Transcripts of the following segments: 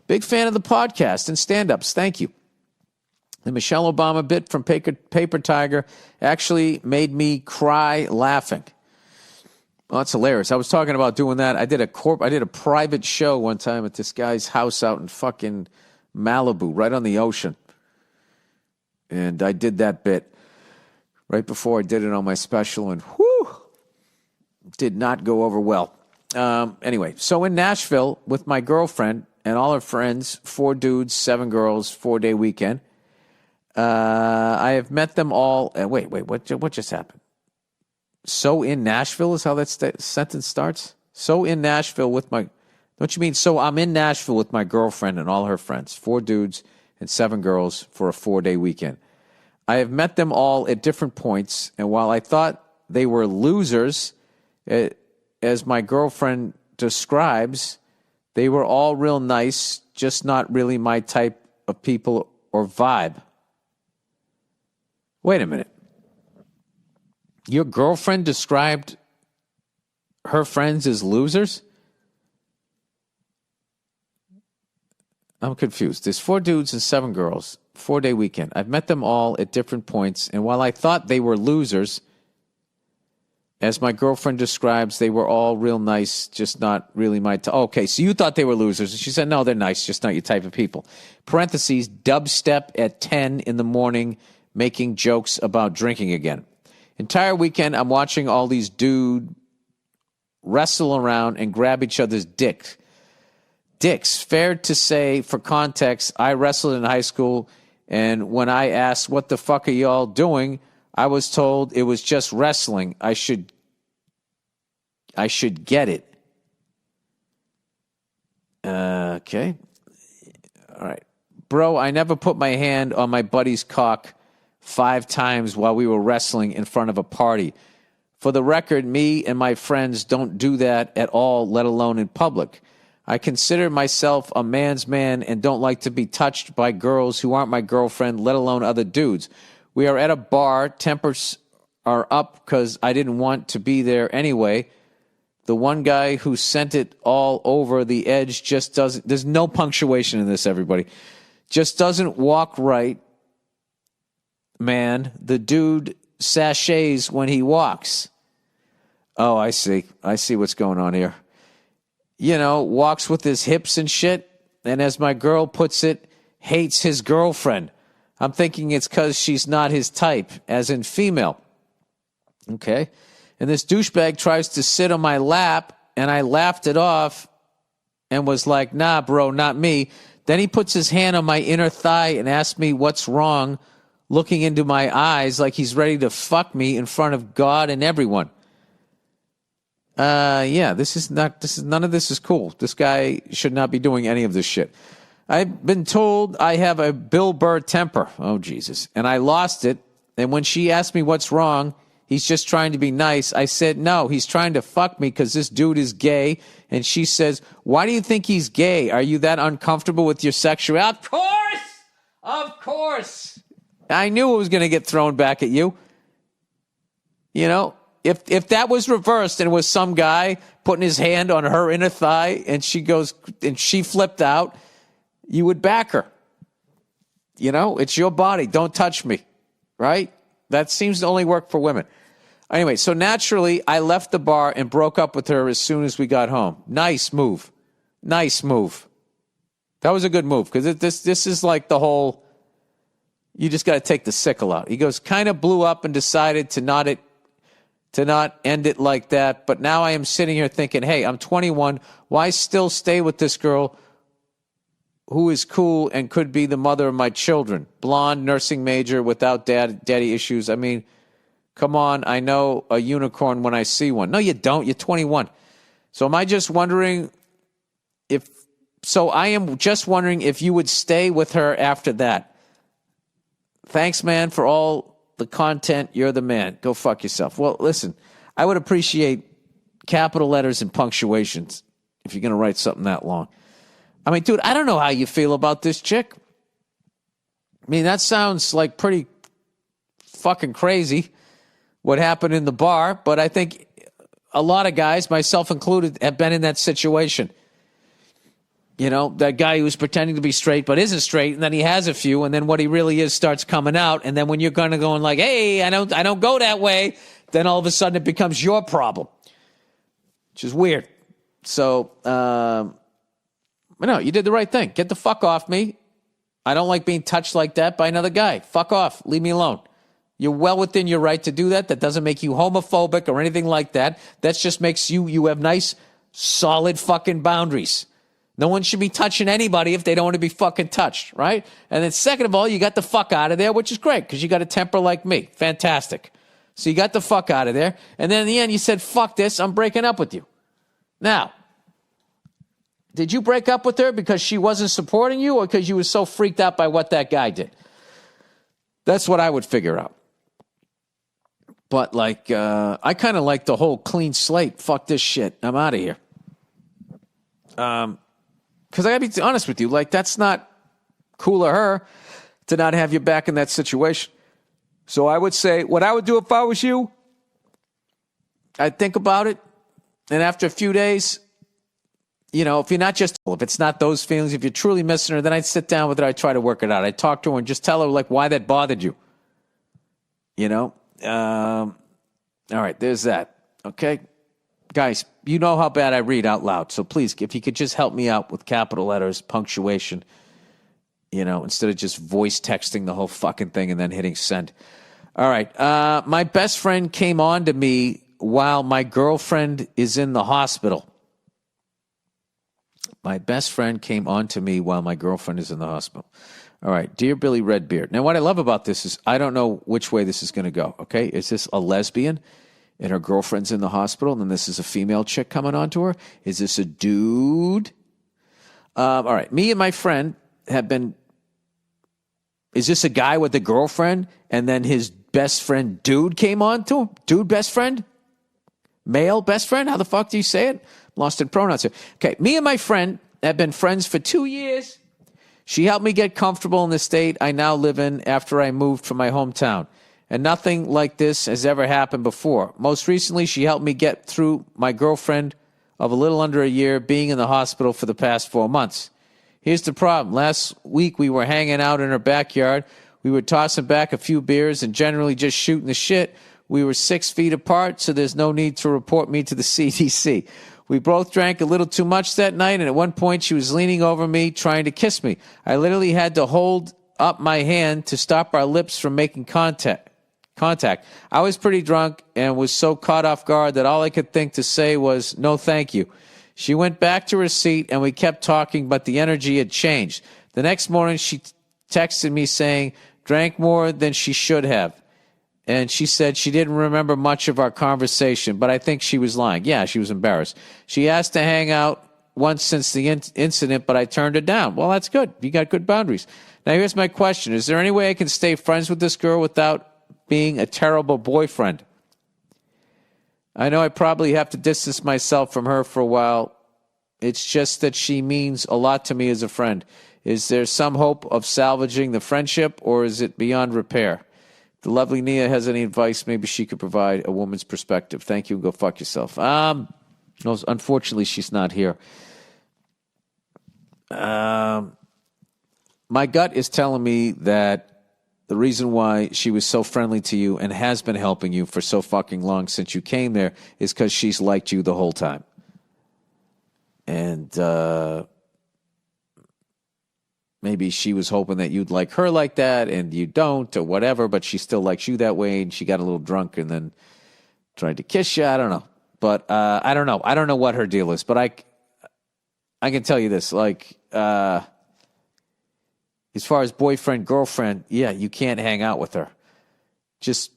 Big fan of the podcast and stand-ups. Thank you. The Michelle Obama bit from Paper Tiger actually made me cry laughing. Well, that's hilarious. I was talking about doing that. I did a private show one time at this guy's house out in fucking Malibu, right on the ocean. And I did that bit right before I did it on my special, and whew, did not go over well. Anyway, so in Nashville with my girlfriend and all her friends, 4 dudes, 7 girls, 4-day weekend. I have met them all. Wait, what just happened? So in Nashville is how that sentence starts? So in Nashville with my... Don't you mean, so I'm in Nashville with my girlfriend and all her friends, 4 dudes and 7 girls for a 4-day weekend. I have met them all at different points, and while I thought they were losers, as my girlfriend describes, they were all real nice, just not really my type of people or vibe. Wait a minute. Your girlfriend described her friends as losers? I'm confused. There's 4 dudes and 7 girls, 4-day weekend. I've met them all at different points, and while I thought they were losers, as my girlfriend describes, they were all real nice, just not really my type. Okay, so you thought they were losers. And she said, no, they're nice, just not your type of people. Parentheses, dubstep at 10 in the morning, making jokes about drinking again. Entire weekend, I'm watching all these dudes wrestle around and grab each other's dicks. Fair to say, for context, I wrestled in high school, and when I asked, what the fuck are y'all doing, I was told it was just wrestling. I should get it. Okay. All right. Bro, I never put my hand on my buddy's cock 5 times while we were wrestling in front of a party. For the record, me and my friends don't do that at all, let alone in public. I consider myself a man's man and don't like to be touched by girls who aren't my girlfriend, let alone other dudes. We are at a bar. Tempers are up because I didn't want to be there anyway. The one guy who sent it all over the edge just doesn't... There's no punctuation in this, everybody. Just doesn't walk right, man. The dude sachets when he walks. Oh, I see. I see what's going on here. You know, walks with his hips and shit, and as my girl puts it, hates his girlfriend. I'm thinking it's because she's not his type, as in female. Okay. And this douchebag tries to sit on my lap, and I laughed it off and was like, nah, bro, not me. Then he puts his hand on my inner thigh and asks me what's wrong, looking into my eyes like he's ready to fuck me in front of God and everyone. Yeah, none of this is cool. This guy should not be doing any of this shit. I've been told I have a Bill Burr temper. Oh, Jesus. And I lost it. And when she asked me what's wrong, he's just trying to be nice. I said, no, he's trying to fuck me because this dude is gay. And she says, why do you think he's gay? Are you that uncomfortable with your sexuality? Of course! Of course! I knew it was going to get thrown back at you. You know? If that was reversed and it was some guy putting his hand on her inner thigh and she flipped out, you would back her. You know, it's your body. Don't touch me. Right? That seems to only work for women. Anyway, so naturally, I left the bar and broke up with her as soon as we got home. Nice move. Nice move. That was a good move because this is like the whole, you just got to take the sickle out. He goes, kind of blew up and decided to not end it like that. But now I am sitting here thinking, hey, I'm 21. Why still stay with this girl who is cool and could be the mother of my children? Blonde, nursing major, without daddy issues. I mean, come on. I know a unicorn when I see one. No, you don't. You're 21. So I am just wondering if you would stay with her after that. Thanks, man, for all the content. You're the man. Go fuck yourself. Well, listen, I would appreciate capital letters and punctuations if you're going to write something that long. I mean, dude, I don't know how you feel about this chick. I mean, that sounds like pretty fucking crazy what happened in the bar, but I think a lot of guys, myself included, have been in that situation. You know, that guy who's pretending to be straight but isn't straight, and then he has a few, and then what he really is starts coming out, and then when you're going to go and like, hey, I don't go that way, then all of a sudden it becomes your problem, which is weird. So, no, you did the right thing. Get the fuck off me. I don't like being touched like that by another guy. Fuck off. Leave me alone. You're well within your right to do that. That doesn't make you homophobic or anything like that. That just makes you have nice, solid fucking boundaries. No one should be touching anybody if they don't want to be fucking touched, right? And then second of all, you got the fuck out of there, which is great because you got a temper like me. Fantastic. So you got the fuck out of there. And then in the end, you said, fuck this, I'm breaking up with you. Now, did you break up with her because she wasn't supporting you or because you were so freaked out by what that guy did? That's what I would figure out. But like, I kind of like the whole clean slate. Fuck this shit. I'm out of here. Because I got to be honest with you, like that's not cool of her to not have you back in that situation. So I would say what I would do if I was you, I'd think about it. And after a few days, you know, if it's not those feelings, if you're truly missing her, then I'd sit down with her. I'd try to work it out. I'd talk to her and just tell her like why that bothered you. You know? All right, there's that. Okay? Guys, you know how bad I read out loud. So please, if you could just help me out with capital letters, punctuation, you know, instead of just voice texting the whole fucking thing and then hitting send. All right. My best friend came on to me while my girlfriend is in the hospital. My best friend came on to me while my girlfriend is in the hospital. All right. Dear Billy Redbeard. Now, what I love about this is I don't know which way this is going to go. Okay. Is this a lesbian and her girlfriend's in the hospital and then this is a female chick coming on to her? Is this a dude? All right. Me and my friend have been. Is this a guy with a girlfriend and then his best friend dude came on to him? Dude best friend? Male best friend? How the fuck do you say it? Lost in pronouns here. Okay, me and my friend have been friends for 2 years. She helped me get comfortable in the state I now live in after I moved from my hometown. And nothing like this has ever happened before. Most recently, she helped me get through my girlfriend of a little under a year being in the hospital for the past 4 months. Here's the problem. Last week, we were hanging out in her backyard. We were tossing back a few beers and generally just shooting the shit. We were 6 feet apart, so there's no need to report me to the CDC. We both drank a little too much that night, and at one point she was leaning over me trying to kiss me. I literally had to hold up my hand to stop our lips from making contact. I was pretty drunk and was so caught off guard that all I could think to say was, no thank you. She went back to her seat, and we kept talking, but the energy had changed. The next morning, she texted me saying, drank more than she should have. And she said she didn't remember much of our conversation, but I think she was lying. Yeah, she was embarrassed. She asked to hang out once since the incident, but I turned her down. Well, that's good. You got good boundaries. Now, here's my question. Is there any way I can stay friends with this girl without being a terrible boyfriend? I know I probably have to distance myself from her for a while. It's just that she means a lot to me as a friend. Is there some hope of salvaging the friendship, or is it beyond repair? The lovely Nia has any advice, maybe she could provide a woman's perspective. Thank you, and go fuck yourself. No, unfortunately, she's not here. My gut is telling me that the reason why she was so friendly to you and has been helping you for so fucking long since you came there is because she's liked you the whole time. And maybe she was hoping that you'd like her like that and you don't or whatever, but she still likes you that way and she got a little drunk and then tried to kiss you. I don't know. But I don't know. I don't know what her deal is, but I can tell you this. Like, as far as boyfriend, girlfriend, yeah, you can't hang out with her. Just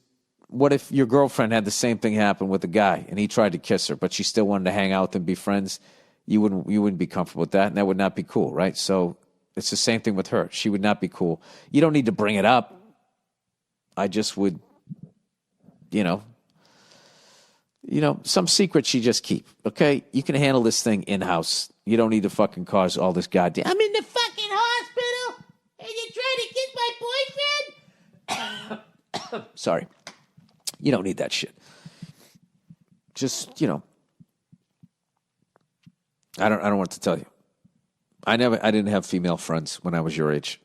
what if your girlfriend had the same thing happen with a guy and he tried to kiss her, but she still wanted to hang out with him, be friends? You wouldn't be comfortable with that, and that would not be cool, right? So it's the same thing with her. She would not be cool. You don't need to bring it up. I just would, some secrets you just keep, okay? You can handle this thing in-house. You don't need to fucking cause all this goddamn... I'm in the fucking hospital, and you're trying to kiss my boyfriend? Sorry. You don't need that shit. Just, I don't know what to tell you. I didn't have female friends when I was your age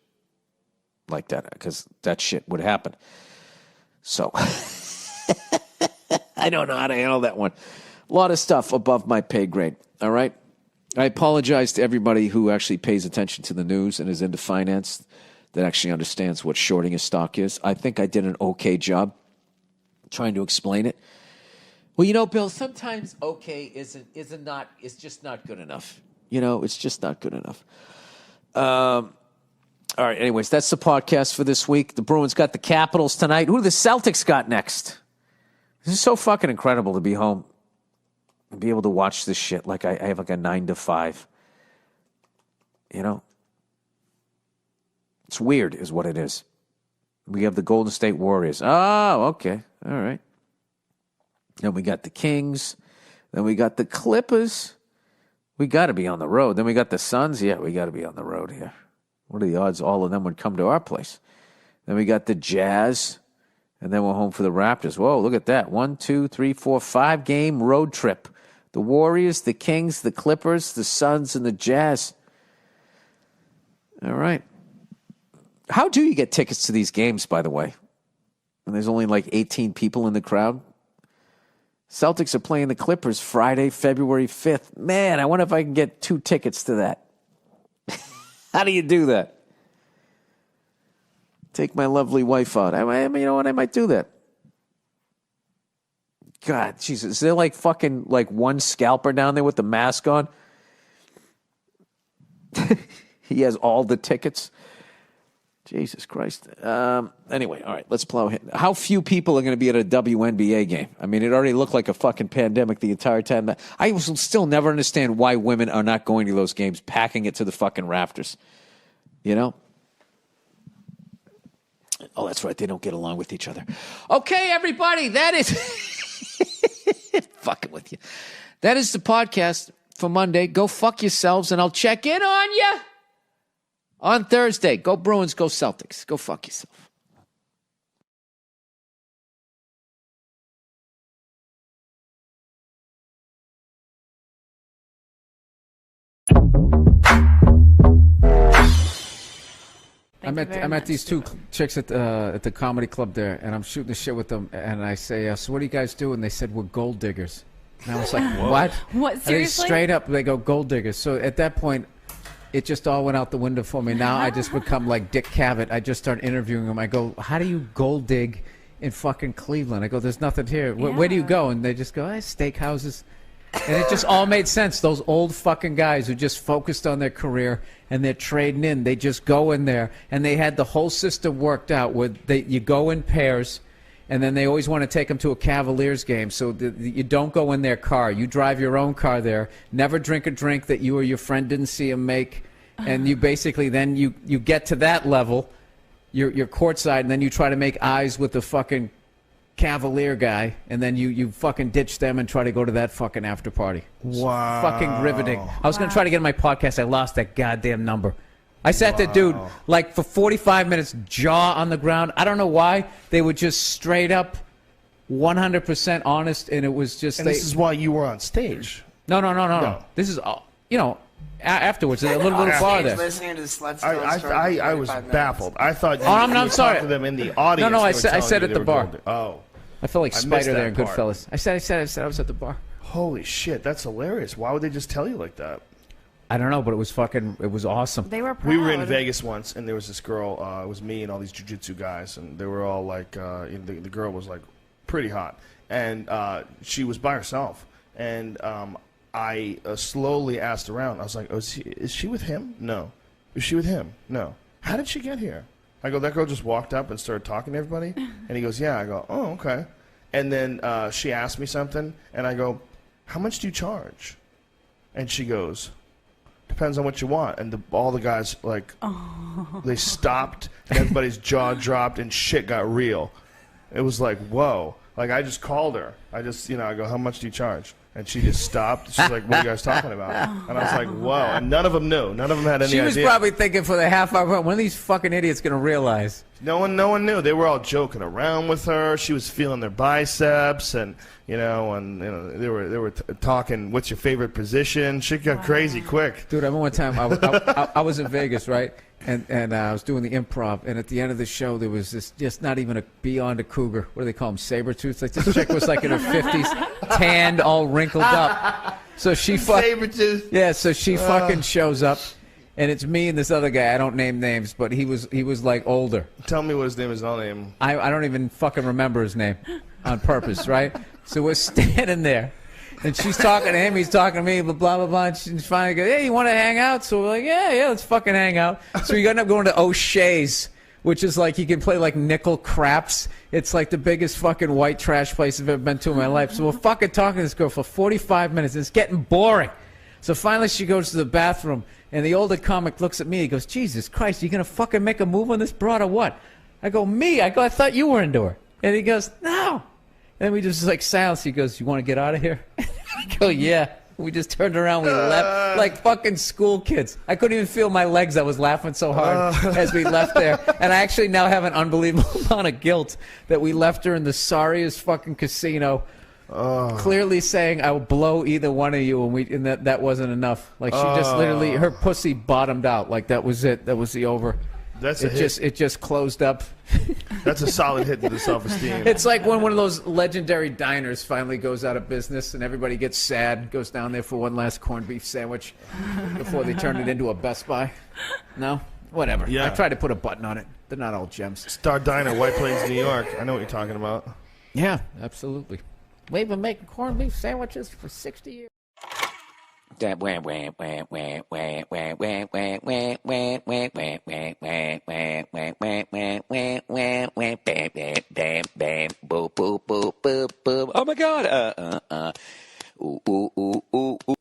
like that, because that shit would happen. So I don't know how to handle that one. A lot of stuff above my pay grade. All right. I apologize to everybody who actually pays attention to the news and is into finance, that actually understands what shorting a stock is. I think I did an okay job trying to explain it. Well, Bill, sometimes okay is just not good enough. It's just not good enough. All right, anyways, that's the podcast for this week. The Bruins got the Capitals tonight. Who do the Celtics got next? This is so fucking incredible to be home and be able to watch this shit. Like I have like a 9 to 5. It's weird is what it is. We have the Golden State Warriors. Oh, okay. All right. Then we got the Kings. Then we got the Clippers. We got to be on the road. Then we got the Suns. Yeah, we got to be on the road here. What are the odds all of them would come to our place? Then we got the Jazz. And then we're home for the Raptors. Whoa, look at that. 1, 2, 3, 4, 5-game road trip. The Warriors, the Kings, the Clippers, the Suns, and the Jazz. All right. How do you get tickets to these games, by the way? And there's only like 18 people in the crowd. Celtics are playing the Clippers Friday, February 5th. Man, I wonder if I can get 2 tickets to that. How do you do that? Take my lovely wife out. You know what? I might do that. God, Jesus. Is there like fucking like one scalper down there with the mask on? He has all the tickets. Jesus Christ. Anyway, all right, let's plow ahead. How few people are going to be at a WNBA game? I mean, it already looked like a fucking pandemic the entire time. I will still never understand why women are not going to those games, packing it to the fucking rafters. Oh, that's right. They don't get along with each other. Okay, everybody, that is... fucking with you. That is the podcast for Monday. Go fuck yourselves, and I'll check in on you on Thursday. Go Bruins, go Celtics. Go fuck yourself. I met these 2 chicks at the comedy club there, and I'm shooting the shit with them, and I say, so what do you guys do? And they said, we're gold diggers. And I was like, what? What, seriously? Straight up, they go, gold diggers. So at that point, it just all went out the window for me. Now I just become like Dick Cavett. I just start interviewing them. I go, how do you gold dig in fucking Cleveland? I go, there's nothing here. Where do you go? And they just go, steakhouses. And it just all made sense. Those old fucking guys who just focused on their career and they're trading in, they just go in there. And they had the whole system worked out where you go in pairs, and then they always want to take them to a Cavaliers game. So you don't go in their car. You drive your own car there. Never drink a drink that you or your friend didn't see him make. And you basically then you get to that level, you're courtside, and then you try to make eyes with the fucking Cavalier guy, and then you fucking ditch them and try to go to that fucking after party. Wow. Fucking riveting. I was going to try to get on my podcast. I lost that goddamn number. I sat there, dude, like for 45 minutes, jaw on the ground. I don't know why. They were just straight up 100% honest, and it was just... And this is why you were on stage. No. This is, afterwards, a little bar there. Listening to the sluts I was baffled. I thought you I'm sorry. talked to them in the audience. No, I said at the bar. Oh. I felt like Spider there in Goodfellas. I said I was at the bar. Holy shit, that's hilarious. Why would they just tell you like that? I don't know, but it was awesome. They were proud. We were in Vegas once, and there was this girl, it was me and all these jiu-jitsu guys, and they were all like, the girl was like pretty hot, and she was by herself, and I slowly asked around. I was like, is she with him? No. Is she with him? No. How did she get here? I go, that girl just walked up and started talking to everybody, and he goes, yeah. I go, oh, okay. And then she asked me something, and I go, how much do you charge? And she goes, depends on what you want. And all the guys, like, they stopped, and everybody's jaw dropped, and shit got real. It was like, whoa. Like, I just called her. I go, how much do you charge? And she just stopped. She's like, what are you guys talking about? And I was like, whoa. And none of them knew. None of them had any idea. She was probably thinking for the half hour, when are these fucking idiots going to realize? No one knew. They were all joking around with her. She was feeling their biceps, and they were talking. What's your favorite position? Shit got crazy quick. Dude, I remember one time I was in Vegas, right? And I was doing the improv, and at the end of the show, there was this just not even beyond a cougar. What do they call them? Saber-tooth? Like this chick was like in her 50s, tanned, all wrinkled up. So she Saber-tooth. Yeah, so she fucking shows up. And it's me and this other guy. I don't name names, but he was like older. Tell me what his name is. I'll name him. I don't even fucking remember his name on purpose, right? So we're standing there, and she's talking to him. He's talking to me, blah, blah, blah. And she finally goes, hey, you want to hang out? So we're like, yeah, let's fucking hang out. So we end up going to O'Shea's, which is like you can play like nickel craps. It's like the biggest fucking white trash place I've ever been to in my life. So we're fucking talking to this girl for 45 minutes. And it's getting boring. So finally she goes to the bathroom, and the older comic looks at me. He goes, Jesus Christ, you going to fucking make a move on this broad or what? I go, me? I go, I thought you were into her. And he goes, no. And we just like silence. He goes, you want to get out of here? I go, yeah. We just turned around. We left like fucking school kids. I couldn't even feel my legs. I was laughing so hard as we left there. And I actually now have an unbelievable amount of guilt that we left her in the sorriest fucking casino. Clearly saying I will blow either one of you, and that wasn't enough. Like she just literally, her pussy bottomed out. Like that was it. That was the over. It just closed up. That's a solid hit to the self-esteem. It's like when one of those legendary diners finally goes out of business and everybody gets sad, goes down there for one last corned beef sandwich before they turn it into a Best Buy. No? Whatever. Yeah. I tried to put a button on it. They're not all gems. Star Diner, White Plains, New York. I know what you're talking about. Yeah, absolutely. We've been making corned beef sandwiches for 60 years. Oh my God! Ooh, ooh, ooh, ooh, ooh.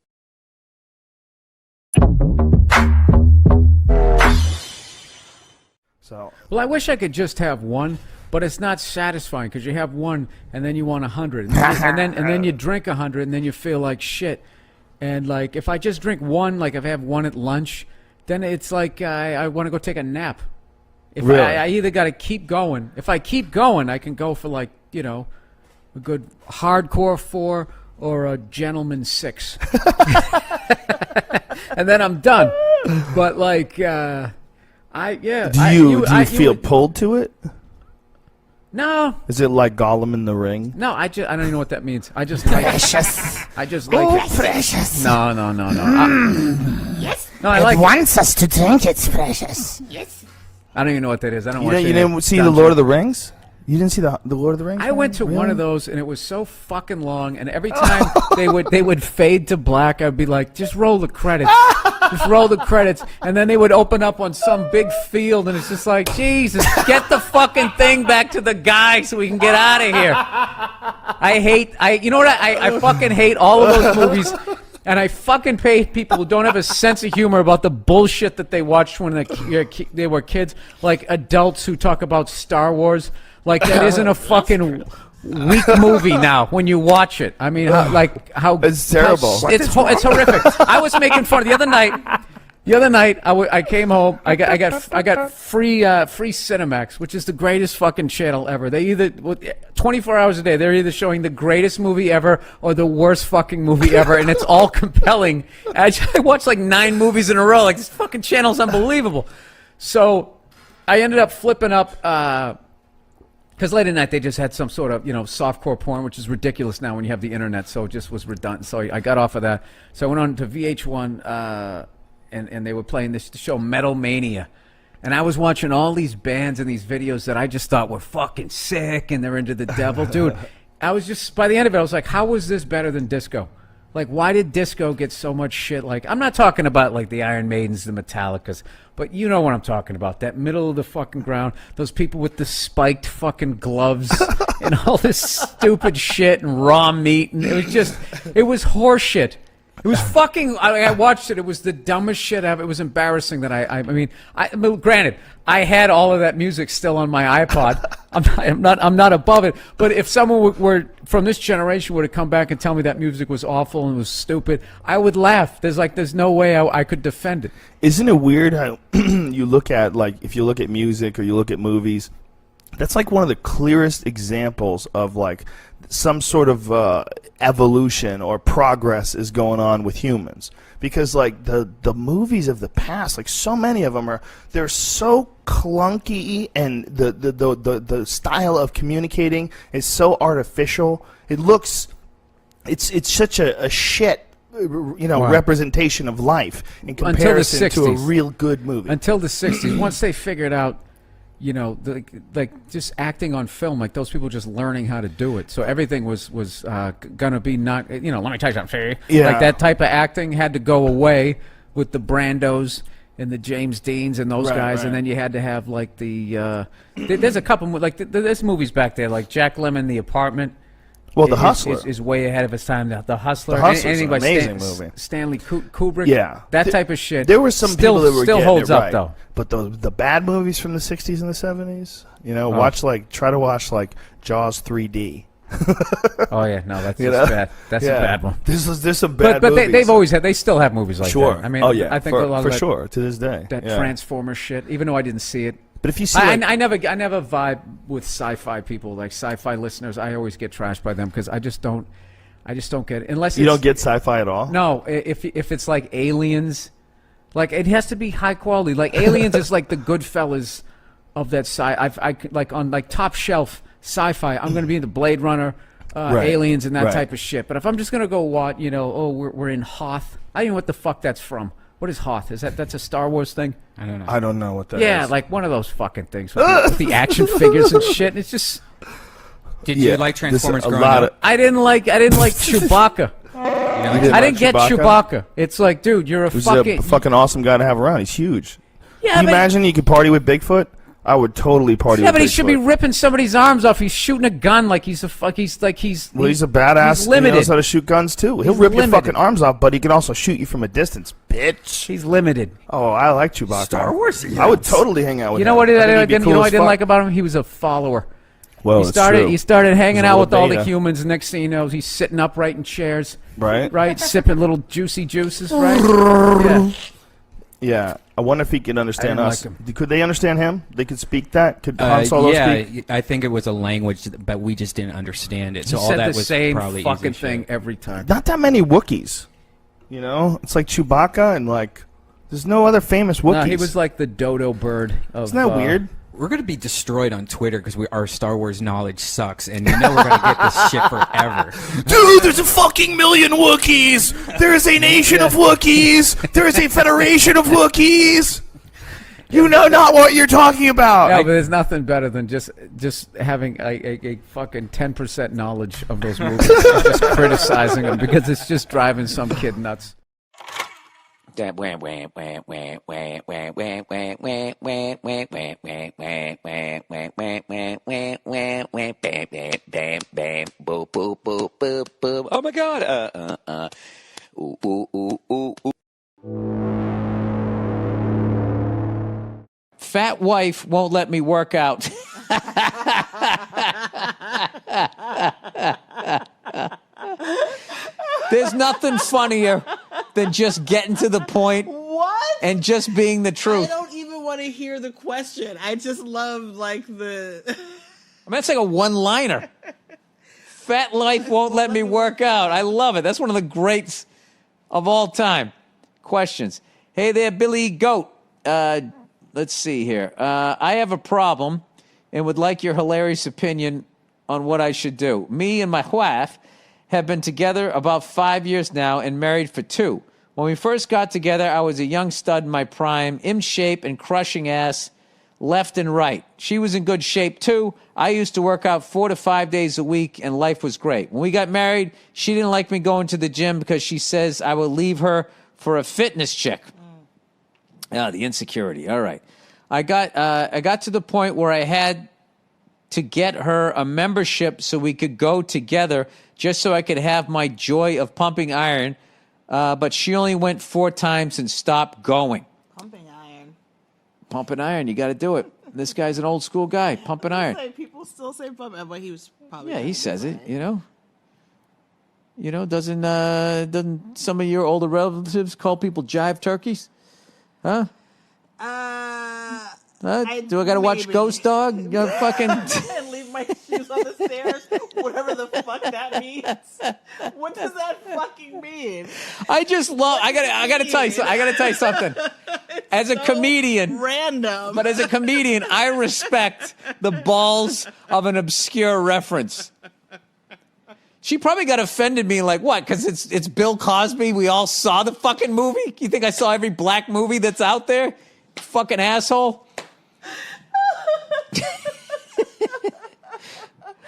So. Well, I wish I could just have one, but it's not satisfying because you have one and then you want 100, and then you drink 100 and then you feel like shit. And like if I just drink one, like if I have one at lunch, then it's like I want to go take a nap. If really? I either got to keep going. If I keep going, I can go for like a good hardcore 4 or a gentleman 6, and then I'm done. But like do you feel pulled to it? No. Is it like Gollum in the Ring? No, I don't even know what that means. I just like precious. I just like it. Precious. No. Yes. No, I it like wants us to drink. It's precious. Yes. I don't even know what that is. I don't. You didn't see the Lord of the Rings? You didn't see the Lord of the Rings? I went to one of those, and it was so fucking long. And every time they would fade to black, I'd be like, just roll the credits. Just roll the credits. And then they would open up on some big field, and it's just like, Jesus, get the fucking thing back to the guy so we can get out of here. You know what? I fucking hate all of those movies. And I fucking pay people who don't have a sense of humor about the bullshit that they watched when they were kids, like adults who talk about Star Wars. Like that isn't a fucking weak movie now when you watch it. I mean, how it's terrible. It's horrific. I was making fun the other night. The other night, I came home. I got free Cinemax, which is the greatest fucking channel ever. They either 24 hours a day, they're either showing the greatest movie ever or the worst fucking movie ever, and it's all compelling. I watched like 9 movies in a row. Like this fucking channel's unbelievable. So I ended up flipping up. Because late at night they just had some sort of, softcore porn, which is ridiculous now when you have the internet. So it just was redundant. So I got off of that. So I went on to VH1, and they were playing the show Metal Mania. And I was watching all these bands and these videos that I just thought were fucking sick, and they're into the devil. Dude, I was just, by the end of it, I was like, how was this better than disco? Like, why did disco get so much shit? Like, I'm not talking about, like, the Iron Maidens, the Metallicas, but you know what I'm talking about. That middle of the fucking ground, those people with the spiked fucking gloves and all this stupid shit and raw meat. And it was horse shit. It was fucking, I watched it. It was the dumbest shit ever. It was embarrassing that I mean, granted, I had all of that music still on my iPod. I'm not above it. But if someone were from this generation were to come back and tell me that music was awful and was stupid, I would laugh. There's no way I could defend it. Isn't it weird how you look at, like, if you look at music or you look at movies, That's like one of the clearest examples of like some sort of evolution or progress is going on with humans, because like the movies of the past, like so many of them they're so clunky, and the style of communicating is so artificial. It's such a shit representation of life in comparison to a real good movie. Until the 60s, once they figured out, like just acting on film, like those people just learning how to do it. So everything was gonna be not, let me tell you something. Yeah. Like that type of acting had to go away with the Brandos and the James Deans and those guys, right. and then you had to have like there's a couple like there's movies back there like Jack Lemmon, The Apartment. Well, The Hustler is way ahead of its time. The Hustler. The Hustler's anything an by amazing movie. Stanley Kubrick. Yeah, that type of shit. There were some still, people that were still getting holds it up right. though. But the bad movies from the 60s and the 70s, try to watch like Jaws 3D. Oh yeah, no, that's just bad. That's a bad one. There's some bad but movies. they still have movies like Sure. that. I mean, I think a lot of for that, sure to this day. that Transformer shit. Even though I didn't see it, But if you see, I never vibe with sci-fi people. Like sci-fi listeners, I always get trashed by them because I just don't get it. Unless you don't get sci-fi at all. No, if it's like Aliens, like it has to be high quality. Like Aliens is like the Goodfellas of that I like on like top shelf sci-fi. I'm going to be into Blade Runner, Aliens, and that type of shit. But if I'm just going to go watch, we're in Hoth. I don't know what the fuck that's from. What is Hoth? That's a Star Wars thing? I don't know. I don't know what that is. Yeah, like one of those fucking things with the action figures and shit. It's just. Did you like Transformers growing up? I didn't like Chewbacca. I didn't get Chewbacca. It's like, dude, you're a He's fucking a fucking awesome guy to have around. He's huge. Yeah, Can you imagine you could party with Bigfoot? I would totally party with Bigfoot. but he should be ripping somebody's arms off. He's shooting a gun like he's a fuck. He's a badass. He's limited. He knows how to shoot guns too. He'll rip your fucking arms off, but he can also shoot you from a distance, bitch. He's limited. Oh, I like Chewbacca. Star Wars. I would totally hang out with him. You know what I think he'd be didn't? cool You know what I as didn't fuck. like about him? He was a follower. Well, He started hanging He's a out with little all the beta. humans. And next thing you know, he's sitting upright in chairs. Right. Sipping little juicy juices. Right. Yeah. Yeah. I wonder if he could understand I us. didn't like Could they understand him? They could speak that? Could Han Solo speak? I think it was a language, but we just didn't understand it. So He all said that the was same probably fucking easy thing shit. every time. Not that many Wookiees. It's like Chewbacca and like there's no other famous Wookiees. No, he was like the dodo bird of. Isn't that weird? We're going to be destroyed on Twitter because our Star Wars knowledge sucks, and we're going to get this shit forever. Dude, there's a fucking million Wookiees! There is a nation of Wookiees! There is a federation of Wookiees! You know not what you're talking about! Yeah, but there's nothing better than just having a fucking 10% knowledge of those movies, and just criticizing them because it's just driving some kid nuts. Oh my God! Ooh, ooh, ooh, ooh, ooh. Fat wife won't let me work out. There's nothing funnier than just getting to the point What? and just being the I truth. don't even want to hear the question. I just love like the. I mean, that's like a one-liner. Fat life won't let me work out. I love it. That's one of the greats of all time. Questions. Hey there, Billy Goat. Let's see here. I have a problem and would like your hilarious opinion on what I should do. Me and my wife have been together about 5 years now and married for 2. When we first got together, I was a young stud in my prime, in shape and crushing ass left and right. She was in good shape too. I used to work out 4 to 5 days a week and life was great. When we got married, she didn't like me going to the gym because she says I will leave her for a fitness chick. The insecurity. All right. I got to the point where I had to get her a membership so we could go together just so I could have my joy of pumping iron. But she only went 4 times and stopped going. Pumping iron. Pumping iron, you got to do it. This guy's an old school guy, pumping iron. People still say pumping, but he was probably. Yeah, he says it. Doesn't some of your older relatives call people jive turkeys? Huh? Do I got to watch maybe. Ghost Dog? Fucking. And leave my shoes on the stairs, whatever the fuck that means. What does that fucking mean? I just love. I gotta tell you. I gotta tell you something. As a comedian, Random. but as a comedian, I respect the balls of an obscure reference. She probably got offended me like, what? Because it's Bill Cosby. We all saw the fucking movie. You think I saw every black movie that's out there? Fucking asshole.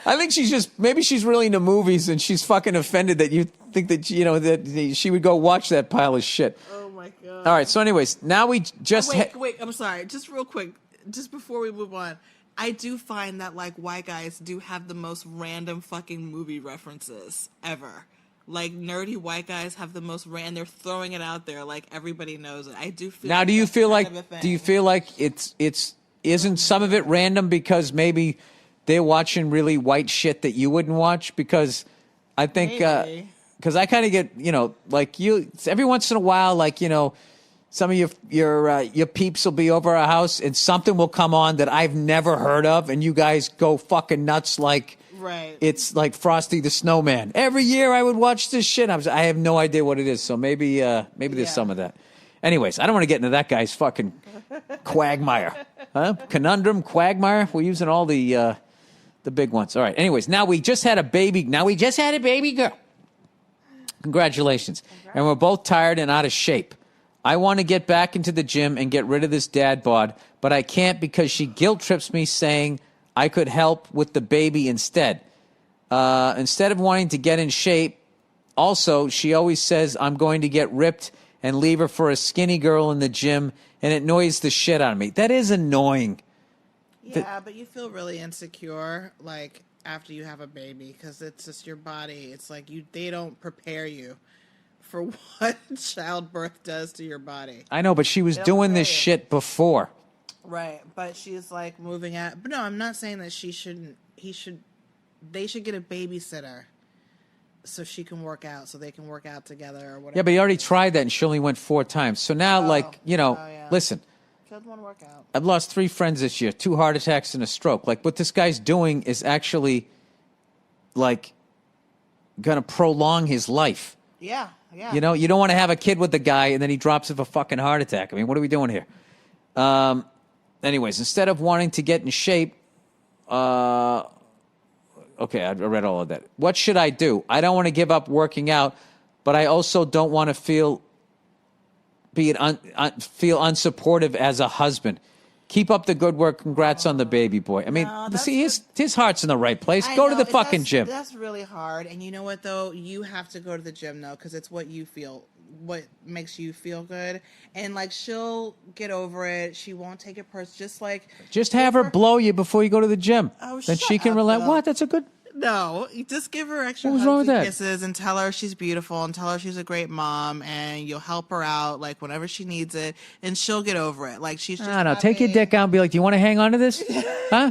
I think maybe she's really into movies and she's fucking offended that you think that, that she would go watch that pile of shit. Oh my God. All right. So anyways, now we just. Wait, I'm sorry. Just real quick, just before we move on, I do find that like white guys do have the most random fucking movie references ever. Like nerdy white guys have the most they're throwing it out there like everybody knows it. I do feel. Now, like do you that's feel kind like of a thing. do you feel like it's isn't some of it random because maybe they're watching really white shit that you wouldn't watch? Because I think Maybe. because I kind of get like you every once in a while, like some of your peeps will be over our house and something will come on that I've never heard of, and you guys go fucking nuts like. Right. It's like Frosty the Snowman. Every year I would watch this shit. I have no idea what it is, so maybe there's some of that. Anyways, I don't want to get into that guy's fucking quagmire. Huh? Conundrum, quagmire. We're using all the big ones. All right. Anyways, now we just had a baby girl. Congratulations. And we're both tired and out of shape. I want to get back into the gym and get rid of this dad bod, but I can't because she guilt trips me saying I could help with the baby instead. Instead of wanting to get in shape, also, she always says I'm going to get ripped and leave her for a skinny girl in the gym, and it annoys the shit out of me. That is annoying. Yeah, but you feel really insecure, like, after you have a baby, because it's just your body. It's like they don't prepare you for what childbirth does to your body. I know, but she was doing this shit before. Right, but she's like moving at. But no, I'm not saying that they should get a babysitter so she can work out, so they can work out together or whatever. Yeah, but he already tried that and she only went 4 times. So now, listen. She doesn't want to work out. I've lost 3 friends this year, 2 heart attacks and a stroke. Like, what this guy's doing is actually, like, going to prolong his life. Yeah, yeah. You don't want to have a kid with the guy and then he drops of a fucking heart attack. I mean, what are we doing here? Anyways, instead of wanting to get in shape, okay, I read all of that. What should I do? I don't want to give up working out, but I also don't want to feel unsupportive as a husband. Keep up the good work. Congrats on the baby boy. I mean, see, his heart's in the right place. Go to the fucking gym. That's really hard. And you know what, though? You have to go to the gym, though, because it's what you feel, what makes you feel good. And, like, she'll get over it. She won't take it personally. Just have her blow you before you go to the gym. Oh, then shut she can up, relax. though. What? That's a good... No, you just give her extra What was wrong hugs with and that? kisses and tell her she's beautiful and tell her she's a great mom and you'll help her out like whenever she needs it and she'll get over it. Like she's just No, take your dick out and be like, do you want to hang on to this? Huh?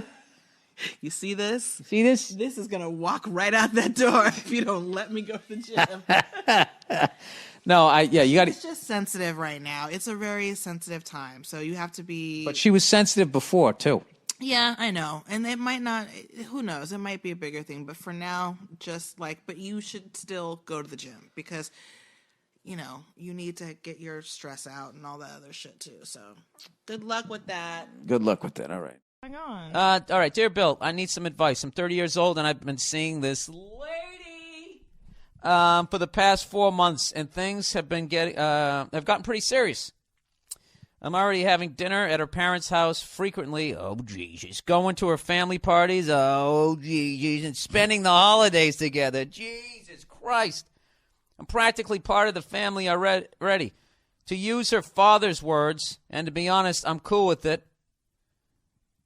You see this? See this? This is gonna walk right out that door if you don't let me go to the gym. No, you got to... It's just sensitive right now. It's a very sensitive time, so you have to be. But she was sensitive before, too. Yeah, I know. And it might not, who knows, it might be a bigger thing. But for now, but you should still go to the gym because, you need to get your stress out and all that other shit too. So good luck with that. Good luck with that. All right. Hang on. All right, dear Bill, I need some advice. I'm 30 years old, and I've been seeing this lady for the past 4 months, and things have gotten pretty serious. I'm already having dinner at her parents' house frequently. Oh, Jesus. Going to her family parties. Oh, Jesus. And spending the holidays together. Jesus Christ. I'm practically part of the family already. To use her father's words, and to be honest, I'm cool with it.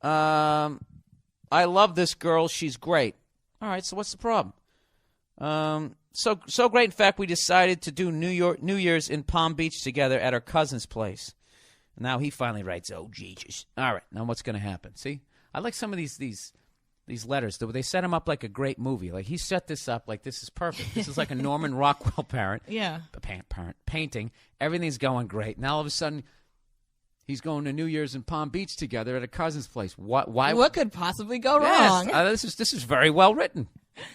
I love this girl. She's great. All right, so what's the problem? So great, in fact, we decided to do New Year's in Palm Beach together at her cousin's place. Now he finally writes, oh, Jesus. All right, now what's going to happen? See, I like some of these letters. They set him up like a great movie. Like he set this up like this is perfect. This is like a Norman Rockwell painting. Everything's going great. Now all of a sudden He's going to New Year's in Palm Beach together at a cousin's place. Why? What could possibly go Yes, wrong? this is very well written.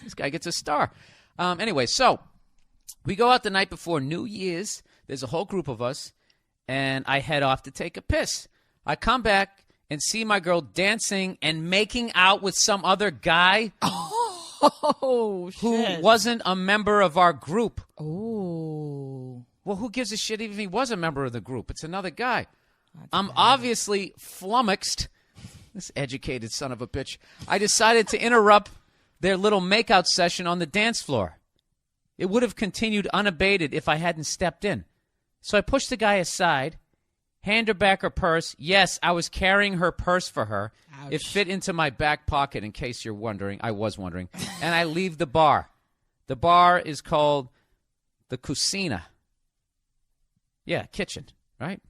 This guy gets a star. Anyway, so we go out the night before New Year's. There's a whole group of us, and I head off to take a piss. I come back and see my girl dancing and making out with some other guy Oh, who shit. wasn't a member of our group. Ooh. Well, who gives a shit even if he was a member of the group? It's another guy. I'm obviously flummoxed. This educated son of a bitch. I decided to interrupt their little makeout session on the dance floor. It would have continued unabated if I hadn't stepped in. So I pushed the guy aside, hand her back her purse. Yes, I was carrying her purse for her. Ouch. It fit into my back pocket, in case you're wondering. I was wondering. And I leave the bar. The bar is called the Cocina. Yeah, kitchen, right?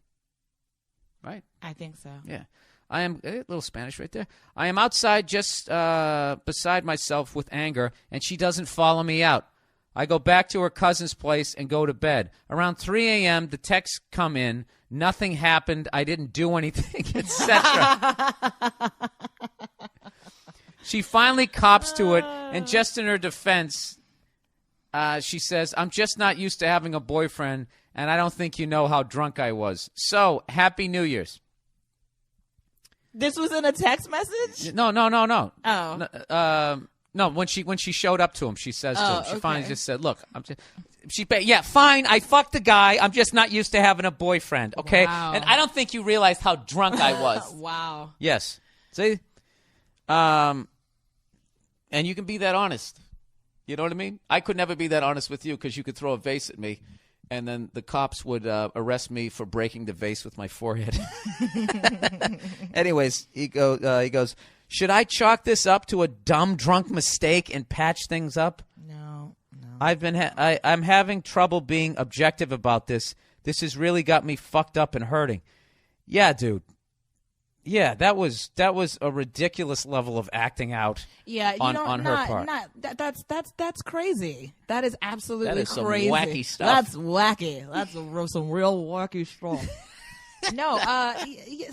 Right? I think so. Yeah. I am a little Spanish right there. I am outside just beside myself with anger, and she doesn't follow me out. I go back to her cousin's place and go to bed. Around 3 a.m., the texts come in. Nothing happened. I didn't do anything, etc. She finally cops to it, and just in her defense, she says, I'm just not used to having a boyfriend, and I don't think you know how drunk I was. So, Happy New Year's. This was in a text message? No. Oh. No, when she showed up to him, she says to him, she finally okay. just said, look, fine, I fucked the guy. I'm just not used to having a boyfriend, okay? Wow. And I don't think you realized how drunk I was. Wow. Yes. See? And you can be that honest. You know what I mean? I could never be that honest with you because you could throw a vase at me, and then the cops would arrest me for breaking the vase with my forehead. Anyways, he goes, should I chalk this up to a dumb drunk mistake and patch things up? No. I'm having trouble being objective about this. This has really got me fucked up and hurting. Yeah, dude. Yeah, that was a ridiculous level of acting out. Yeah, on her part. That's crazy. That is absolutely That is some crazy. wacky stuff. That's wacky. That's some real wacky stuff. No,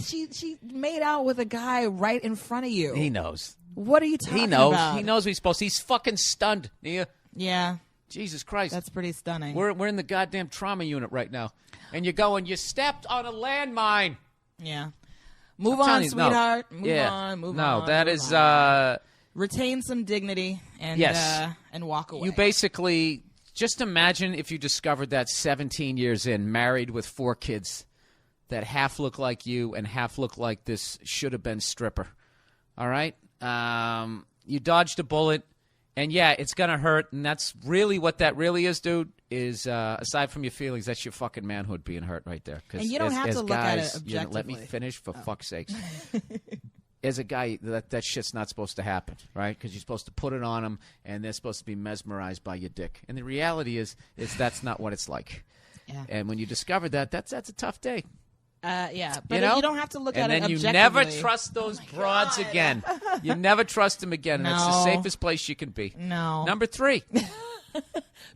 she made out with a guy right in front of you. He knows. What are you talking He knows. about? He knows what he's supposed to. He's fucking stunned, Nia. Yeah, Jesus Christ. that's pretty stunning. We're in the goddamn trauma unit right now. And you're going, you stepped on a landmine. Yeah. Move I'm telling on, you, no. sweetheart. Move Yeah. on. Move No, on. that move is on. Retain some dignity and Yes. And walk away. you basically just imagine if you discovered that 17 years in, married with 4 kids that half look like you and half look like this should have been stripper. All right? You dodged a bullet, and yeah, it's going to hurt, and that's really what that really is, dude, is aside from your feelings, that's your fucking manhood being hurt right there. 'Cause And you don't have as to look at it guys, you know, let me objectively. finish, for fuck's sakes. As a guy, that shit's not supposed to happen, right? Because you're supposed to put it on them, and they're supposed to be mesmerized by your dick. And the reality is that's not what it's like. Yeah. And when you discover that's a tough day. Yeah, but You know? you don't have to look And at it then you objectively. never trust those broads again. You never trust them again, and it's the No. safest place you can be. No. Number 3.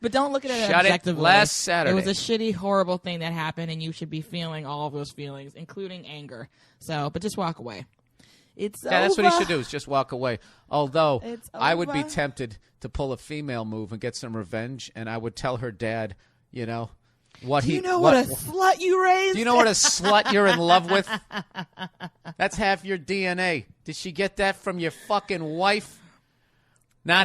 But don't look at it Shut it objectively. last Saturday. It was a shitty, horrible thing that happened, and you should be feeling all of those feelings, including anger. So, but just walk away. It's Yeah, that's what over. he should do, is just walk away. Although, It's I would be over. tempted to pull a female move and get some revenge, and I would tell her dad, you know, what Do he... you know what a slut you raised? Do you know what a slut you're in love with? That's half your DNA. Did she get that from your fucking wife? No.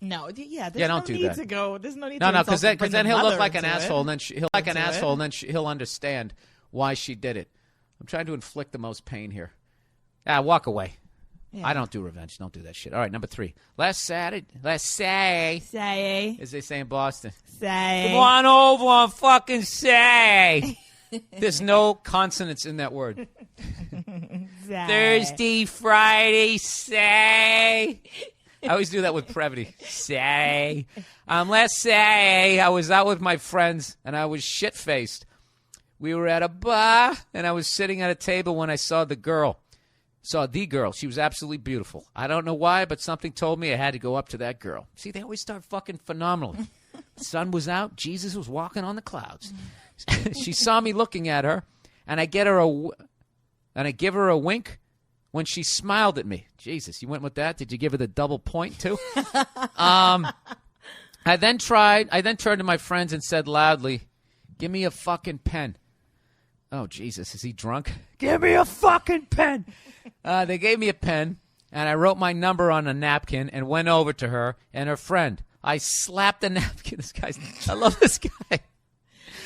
No, yeah, there's Yeah, no don't do need that. to go. There's no need No, to because bring then the he'll look mother like an into it. asshole, and then he'll like an Into asshole, it. and then he'll understand why she did it. I'm trying to inflict the most pain here. Walk away. Yeah. I don't do revenge. Don't do that shit. All right, number 3. Last Saturday, Say, as they say in Boston. say. Come on over and fucking say. There's no consonants in that word. Say. Thursday, Friday, say. I always do that with brevity. Say. Last Saturday, I was out with my friends, and I was shit-faced. We were at a bar, and I was sitting at a table when I saw the girl. She was absolutely beautiful. I don't know why, but something told me I had to go up to that girl. See, they always start fucking phenomenally. The sun was out. Jesus was walking on the clouds. She saw me looking at her, and I give her a wink when she smiled at me. Jesus, you went with that? Did you give her the double point too? I then turned to my friends and said loudly, "Give me a fucking pen." Oh, Jesus, is he drunk? Give me a fucking pen. They gave me a pen, and I wrote my number on a napkin and went over to her and her friend. I slapped the napkin. I love this guy.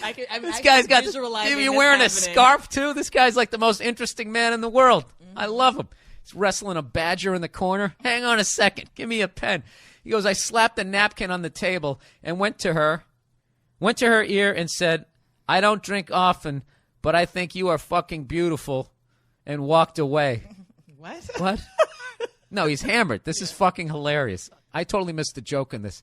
This guy's got this. You're wearing a scarf, too? This guy's like the most interesting man in the world. Mm-hmm. I love him. He's wrestling a badger in the corner. Hang on a second. Give me a pen. He goes, I slapped the napkin on the table and went to her ear and said, "I don't drink often, but I think you are fucking beautiful," and walked away. What? No, he's hammered. This is fucking hilarious. I totally missed the joke in this.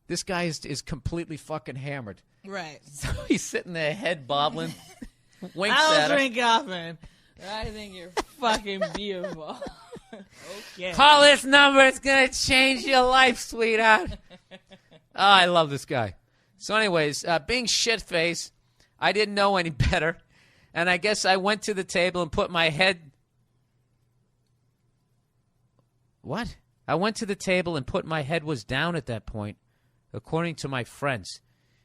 This guy is completely fucking hammered. Right. So he's sitting there, head bobbling, winks I at don't her. drink often. I think you're fucking beautiful. Okay. Call this number. It's going to change your life, sweetheart. Oh, I love this guy. So anyways, being shit-faced, I didn't know any better. And I guess I went to the table and put my head... What? I went to the table and put my head was down at that point, according to my friends.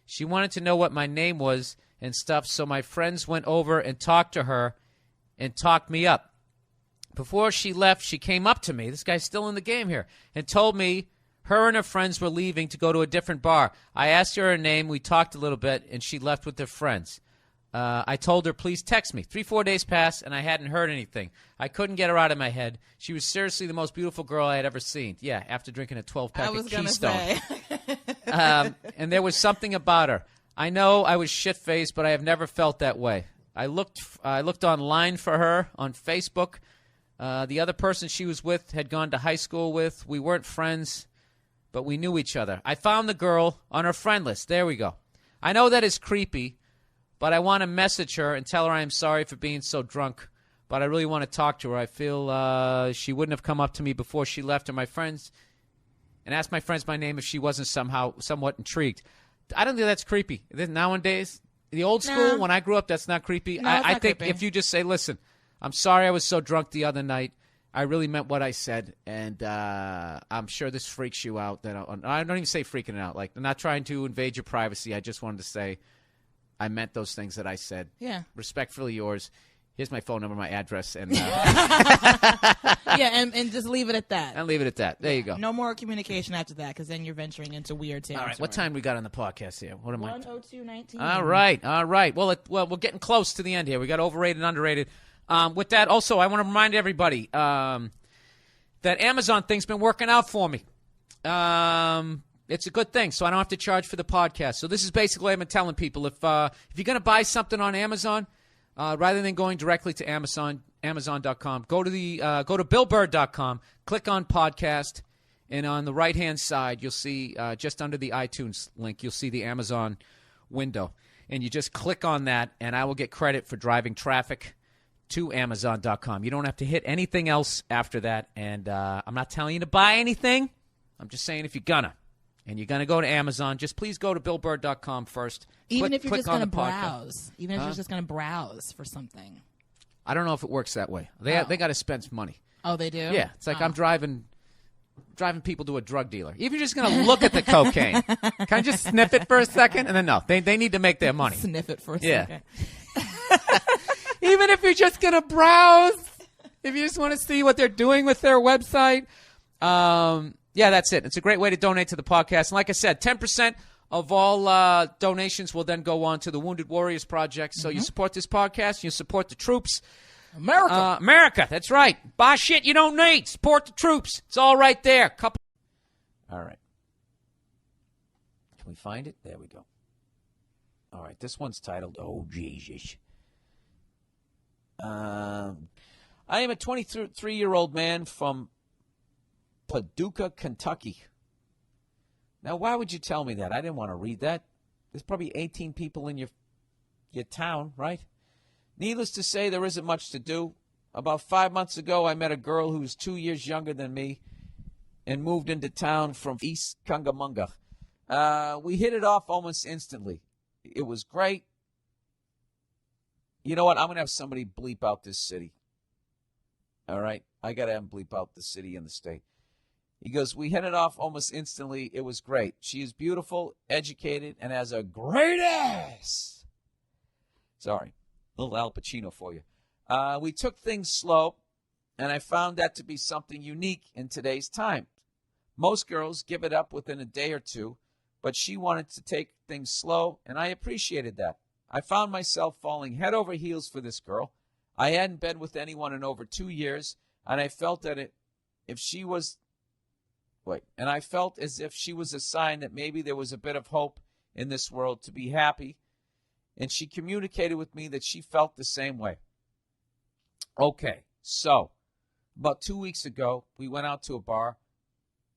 She wanted to know what my name was and stuff, so my friends went over and talked to her and talked me up. Before she left, she came up to me, this guy's still in the game here, and told me her and her friends were leaving to go to a different bar. I asked her name, we talked a little bit, and she left with her friends. I told her, please text me. 3-4 days passed, and I hadn't heard anything. I couldn't get her out of my head. She was seriously the most beautiful girl I had ever seen. Yeah, after drinking a 12-pack of Keystone. And there was something about her. I know I was shit-faced, but I have never felt that way. I looked online for her on Facebook. The other person she was with had gone to high school with. We weren't friends, but we knew each other. I found the girl on her friend list. There we go. I know that is creepy, but I want to message her and tell her I am sorry for being so drunk, but I really want to talk to her. I feel she wouldn't have come up to me before she left, and asked my friends my name if she wasn't somewhat intrigued. I don't think that's creepy. Nowadays, the old school, when I grew up, that's not creepy. No, I not think creepy. if you just say, listen, I'm sorry I was so drunk the other night. I really meant what I said, and I'm sure this freaks you out. I don't even say freaking out. Like, I'm not trying to invade your privacy. I just wanted to say I meant those things that I said. Yeah. Respectfully yours. Here's my phone number, my address, and and just leave it at that. and leave it at that. There you go. No more communication after that, because then you're venturing into weird territory. All right, what time we got on the podcast here? What am I? 1:02:19. All right. Well, we're getting close to the end here. We got overrated and underrated. With that, also, I want to remind everybody that Amazon thing's been working out for me. It's a good thing, so I don't have to charge for the podcast. So this is basically what I've been telling people. If you're going to buy something on Amazon, rather than going directly to Amazon.com, go to BillBurr.com, click on podcast, and on the right-hand side, you'll see just under the iTunes link, you'll see the Amazon window. And you just click on that, and I will get credit for driving traffic to Amazon.com. You don't have to hit anything else after that. And I'm not telling you to buy anything. I'm just saying if you're going to. And you're going to go to Amazon, just please go to BillBurr.com first. Even if you're click just on going to the podcast. browse. Even if you're just going to browse for something. I don't know if it works that way. They got to spend money. Oh, they do? Yeah, it's like I'm driving people to a drug dealer. If you're just going to look at the cocaine, can I just sniff it for a second? And then no, they need to make their money. Sniff it for a Yeah. second. Even if you're just going to browse, if you just want to see what they're doing with their website, yeah, that's it. It's a great way to donate to the podcast. And like I said, 10% of all donations will then go on to the Wounded Warriors Project. So you support this podcast, you support the troops. America, that's right. Buy shit you don't need. Support the troops. It's all right there. All right. Can we find it? There we go. All right, this one's titled, Oh, Jesus. I am a 23-year-old man from Paducah, Kentucky. Now, why would you tell me that? I didn't want to read that. There's probably 18 people in your town, right? Needless to say, there isn't much to do. About 5 months ago, I met a girl who was 2 years younger than me and moved into town from East Cungamunga. We hit it off almost instantly. It was great. You know what? I'm going to have somebody bleep out this city. All right? I got to have him bleep out the city and the state. He goes, we hit it off almost instantly. It was great. She is beautiful, educated, and has a great ass. Sorry. Little Al Pacino for you. We took things slow, and I found that to be something unique in today's time. Most girls give it up within a day or two, but she wanted to take things slow, and I appreciated that. I found myself falling head over heels for this girl. I hadn't been with anyone in over 2 years, and I felt that I felt as if she was a sign that maybe there was a bit of hope in this world to be happy, and she communicated with me that she felt the same way. Okay, so about 2 weeks ago, we went out to a bar,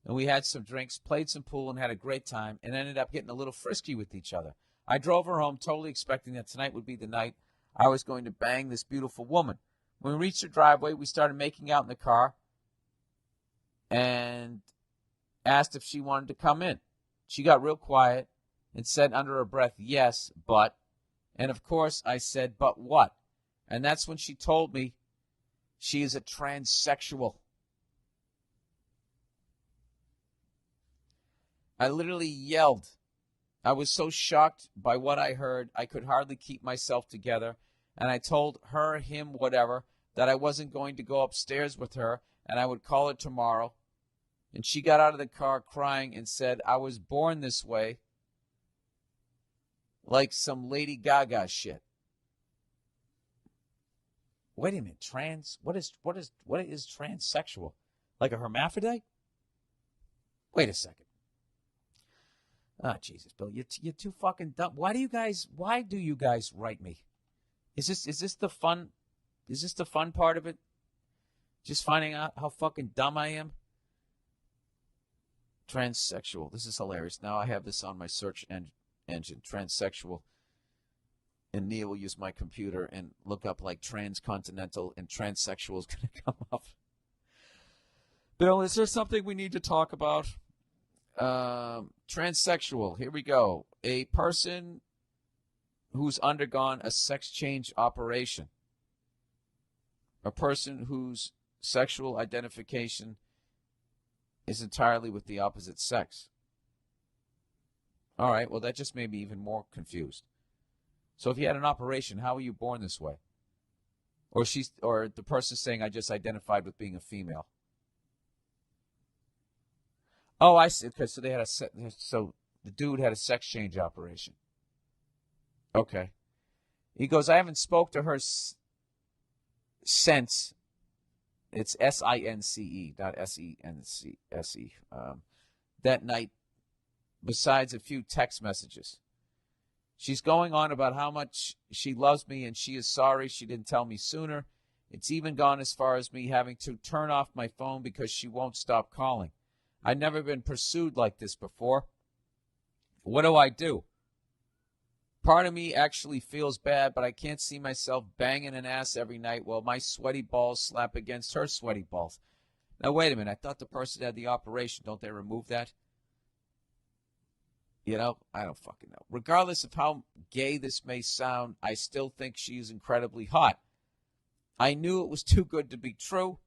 and we had some drinks, played some pool, and had a great time, and ended up getting a little frisky with each other. I drove her home totally expecting that tonight would be the night I was going to bang this beautiful woman. When we reached her driveway, we started making out in the car and asked if she wanted to come in. She got real quiet and said under her breath, yes, but. And of course, I said, but what? And that's when she told me she is a transsexual. I literally yelled. I was so shocked by what I heard, I could hardly keep myself together. And I told her, him, whatever, that I wasn't going to go upstairs with her and I would call her tomorrow. And she got out of the car crying and said, I was born this way, like some Lady Gaga shit. Wait a minute, what is transsexual? Like a hermaphrodite? Wait a second. Ah, Jesus, Bill, you're too fucking dumb. Why do you guys write me? Is this the fun part of it? Just finding out how fucking dumb I am? Transsexual. This is hilarious. Now I have this on my search engine. Transsexual. And Neil will use my computer and look up like transcontinental, and transsexual is going to come up. Bill, is there something we need to talk about? Transsexual. Here we go. A person who's undergone a sex change operation. A person whose sexual identification is entirely with the opposite sex. All right, well, that just made me even more confused. So if you had an operation, how were you born this way? Or the person saying, I just identified with being a female. Oh, I see. Okay, so the dude had a sex change operation. Okay. He goes, I haven't spoke to her since. It's S-I-N-C-E, not S-E-N-C-S-E. That night, besides a few text messages. She's going on about how much she loves me and she is sorry she didn't tell me sooner. It's even gone as far as me having to turn off my phone because she won't stop calling. I've never been pursued like this before. What do I do? Part of me actually feels bad, but I can't see myself banging an ass every night while my sweaty balls slap against her sweaty balls. Now, wait a minute. I thought the person had the operation. Don't they remove that? You know, I don't fucking know. Regardless of how gay this may sound, I still think she's incredibly hot. I knew it was too good to be true.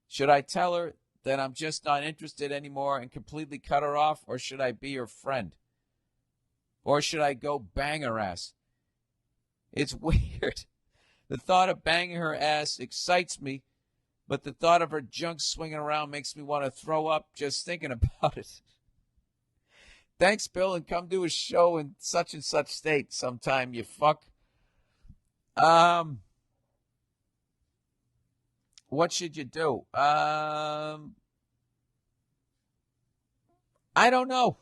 Should I tell her that I'm just not interested anymore and completely cut her off, or should I be her friend? Or should I go bang her ass? It's weird. The thought of banging her ass excites me, but the thought of her junk swinging around makes me want to throw up just thinking about it. Thanks, Bill, and come do a show in such and such state sometime, you fuck. What should you do? I don't know.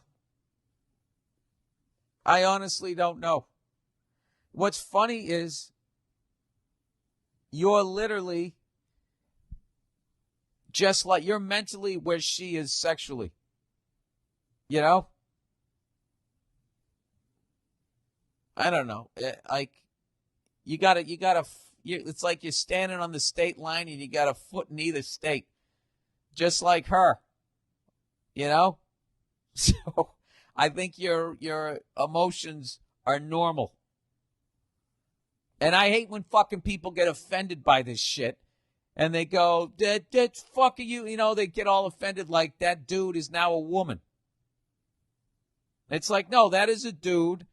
I honestly don't know. What's funny is you're literally just like, you're mentally where she is sexually. You know? I don't know. Like, it's like you're standing on the state line and you got a foot in either state. Just like her. You know? So I think your emotions are normal. And I hate when fucking people get offended by this shit. And they go, that fuck you. You know, they get all offended like that dude is now a woman. It's like, no, that is a dude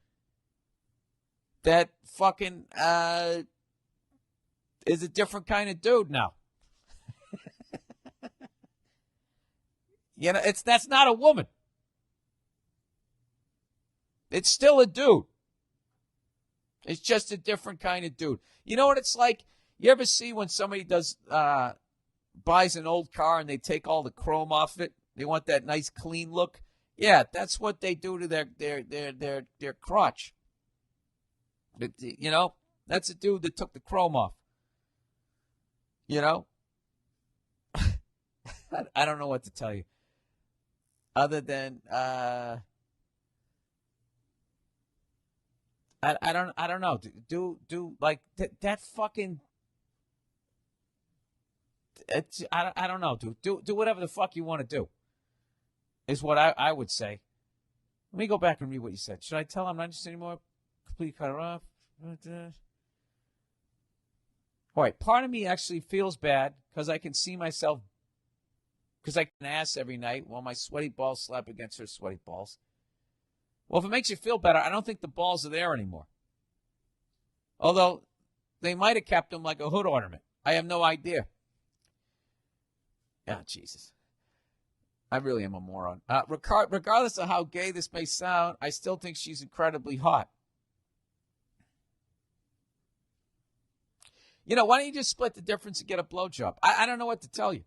that fucking is a different kind of dude now. You know, that's not a woman. It's still a dude. It's just a different kind of dude. You know what it's like? You ever see when somebody buys an old car and they take all the chrome off it? They want that nice clean look. Yeah, that's what they do to their crotch. You know, that's a dude that took the chrome off. You know, I don't know what to tell you, other than I don't know. Do like that fucking. I don't know. Do whatever the fuck you want to do. Is what I would say. Let me go back and read what you said. Should I tell him I'm not interested anymore? Complete cut her off. All right. Part of me actually feels bad because I can see myself, because I can ass every night while my sweaty balls slap against her sweaty balls. Well, if it makes you feel better, I don't think the balls are there anymore. Although they might have kept them like a hood ornament. I have no idea. Ah, Jesus. I really am a moron. Regardless of how gay this may sound, I still think she's incredibly hot. You know, why don't you just split the difference and get a blowjob? I don't know what to tell you.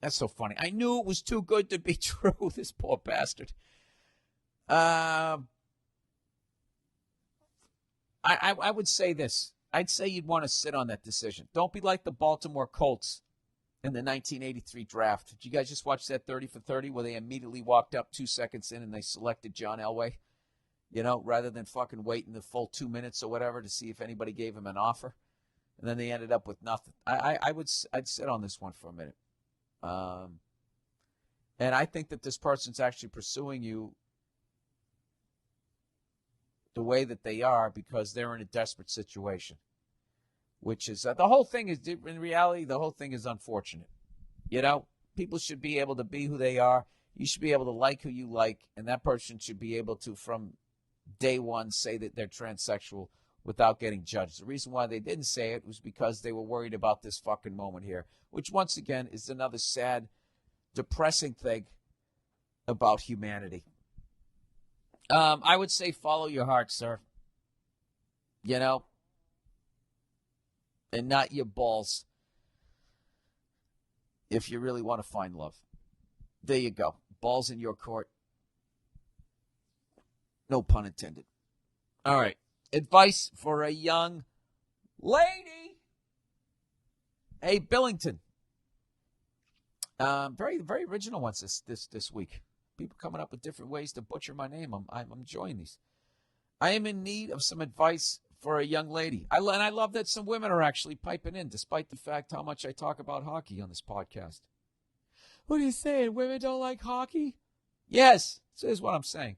That's so funny. I knew it was too good to be true, this poor bastard. I would say this. I'd say you'd want to sit on that decision. Don't be like the Baltimore Colts in the 1983 draft. Did you guys just watch that 30 for 30 where they immediately walked up 2 seconds in and they selected John Elway? You know, rather than fucking waiting the full 2 minutes or whatever to see if anybody gave him an offer. And then they ended up with nothing. I'd sit on this one for a minute. And I think that this person's actually pursuing you the way that they are because they're in a desperate situation. Which is, the whole thing is, in reality, the whole thing is unfortunate. You know, people should be able to be who they are. You should be able to like who you like. And that person should be able to, from day one, say that they're transsexual without getting judged. The reason why they didn't say it was because they were worried about this fucking moment here. Which, once again, is another sad, depressing thing about humanity. I would say follow your heart, sir. You know? And not your balls, if you really want to find love. There you go. Balls in your court. No pun intended. All right. Advice for a young lady. Hey, Billington. Very, very original ones this week. People coming up with different ways to butcher my name. I'm enjoying these. I am in need of some advice for a young lady. And I love that some women are actually piping in, despite the fact how much I talk about hockey on this podcast. What are you saying? Women don't like hockey? Yes, this is what I'm saying.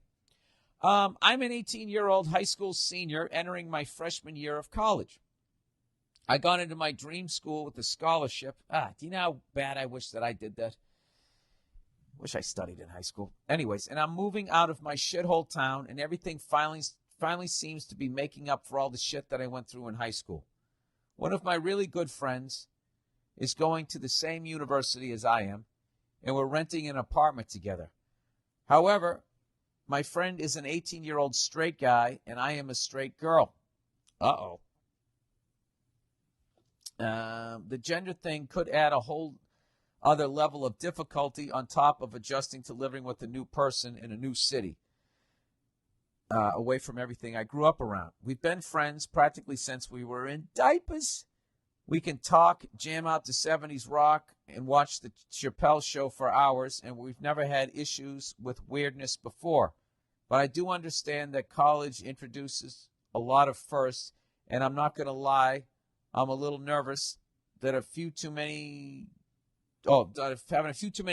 I'm an 18-year-old high school senior entering my freshman year of college. I got into my dream school with a scholarship. Do you know how bad I wish that I did that? Wish I studied in high school. Anyways, and I'm moving out of my shithole town, and everything finally seems to be making up for all the shit that I went through in high school. One of my really good friends is going to the same university as I am, and we're renting an apartment together. However, my friend is an 18-year-old straight guy, and I am a straight girl. Uh-oh. The gender thing could add a whole other level of difficulty on top of adjusting to living with a new person in a new city. Away from everything I grew up around. We've been friends practically since we were in diapers. We can talk, jam out to 70s rock, and watch the Chappelle Show for hours, and we've never had issues with weirdness before. But I do understand that college introduces a lot of firsts, and I'm not going to lie, I'm a little nervous that having a few too many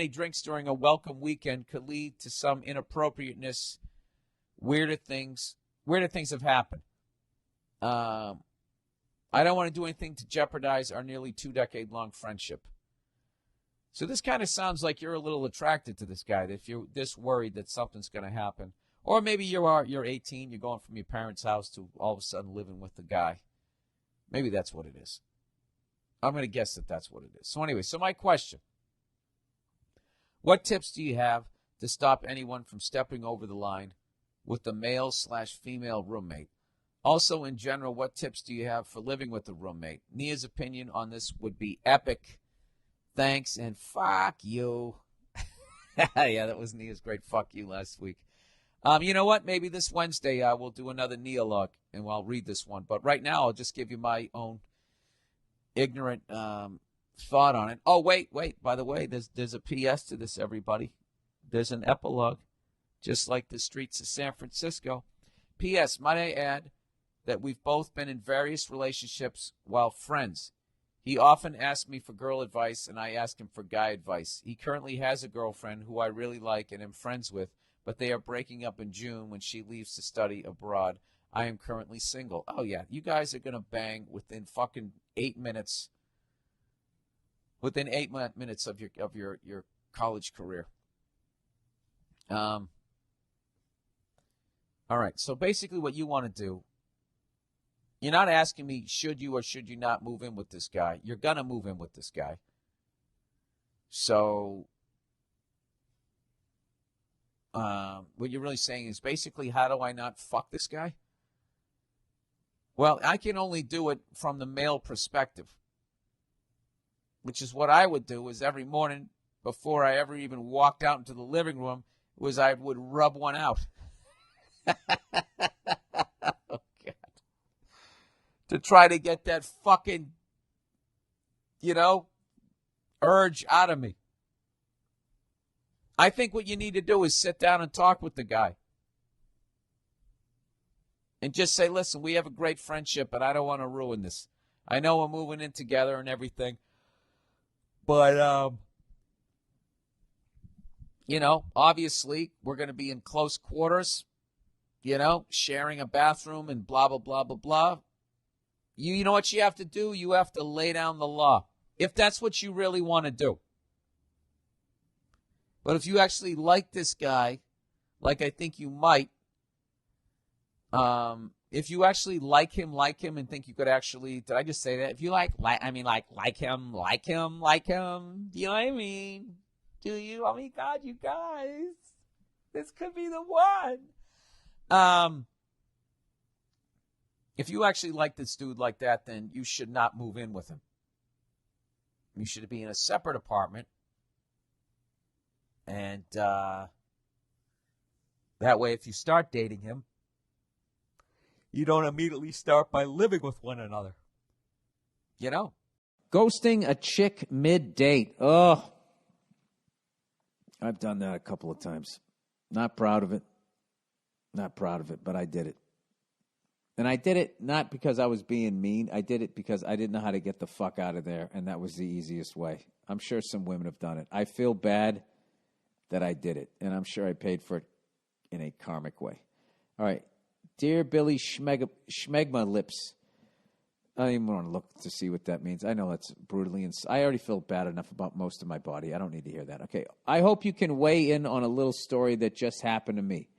drinks during a welcome weekend could lead to some inappropriateness. Weirder things have happened. I don't want to do anything to jeopardize our nearly 2-decade-long friendship. So this kind of sounds like you're a little attracted to this guy, that if you're this worried that something's going to happen. Or maybe you're 18, you're going from your parents' house to all of a sudden living with the guy. Maybe that's what it is. I'm going to guess that that's what it is. So anyway, so my question. What tips do you have to stop anyone from stepping over the line with the male/female roommate? Also, in general, what tips do you have for living with a roommate? Nia's opinion on this would be epic. Thanks, and fuck you. Yeah, that was Nia's great fuck you last week. You know what? Maybe this Wednesday we'll do another Nia log, and I'll read this one. But right now, I'll just give you my own ignorant thought on it. Oh, wait. By the way, there's a PS to this, everybody. There's an epilogue, just like the streets of San Francisco. PS, might I add that we've both been in various relationships while friends. He often asks me for girl advice, and I ask him for guy advice. He currently has a girlfriend who I really like and am friends with, but they are breaking up in June when she leaves to study abroad. I am currently single. Oh, yeah, you guys are going to bang within fucking 8 minutes. Within 8 minutes of your college career. All right, so basically what you want to do, you're not asking me should you or should you not move in with this guy. You're going to move in with this guy. So what you're really saying is basically, how do I not fuck this guy? Well, I can only do it from the male perspective, which is what I would do is every morning before I ever even walked out into the living room was I would rub one out. Oh, God. To try to get that fucking, urge out of me. I think what you need to do is sit down and talk with the guy. And just say, listen, we have a great friendship, but I don't want to ruin this. I know we're moving in together and everything. But, obviously we're going to be in close quarters, sharing a bathroom and blah, blah, blah, blah, blah. You know what you have to do? You have to lay down the law. If that's what you really want to do. But if you actually like this guy, like I think you might, if you actually like him and think you could actually, did I just say that? If you like him, do you know what I mean? Do you? Oh my God, you guys, this could be the one. If you actually like this dude like that, then you should not move in with him. You should be in a separate apartment. And that way, if you start dating him, you don't immediately start by living with one another. Ghosting a chick mid-date. Oh, I've done that a couple of times. Not proud of it, but I did it. And I did it not because I was being mean. I did it because I didn't know how to get the fuck out of there, and that was the easiest way. I'm sure some women have done it. I feel bad that I did it, and I'm sure I paid for it in a karmic way. All right. Dear Billy Schmegma Lips. I don't even want to look to see what that means. I know that's brutally I already feel bad enough about most of my body. I don't need to hear that. Okay. I hope you can weigh in on a little story that just happened to me.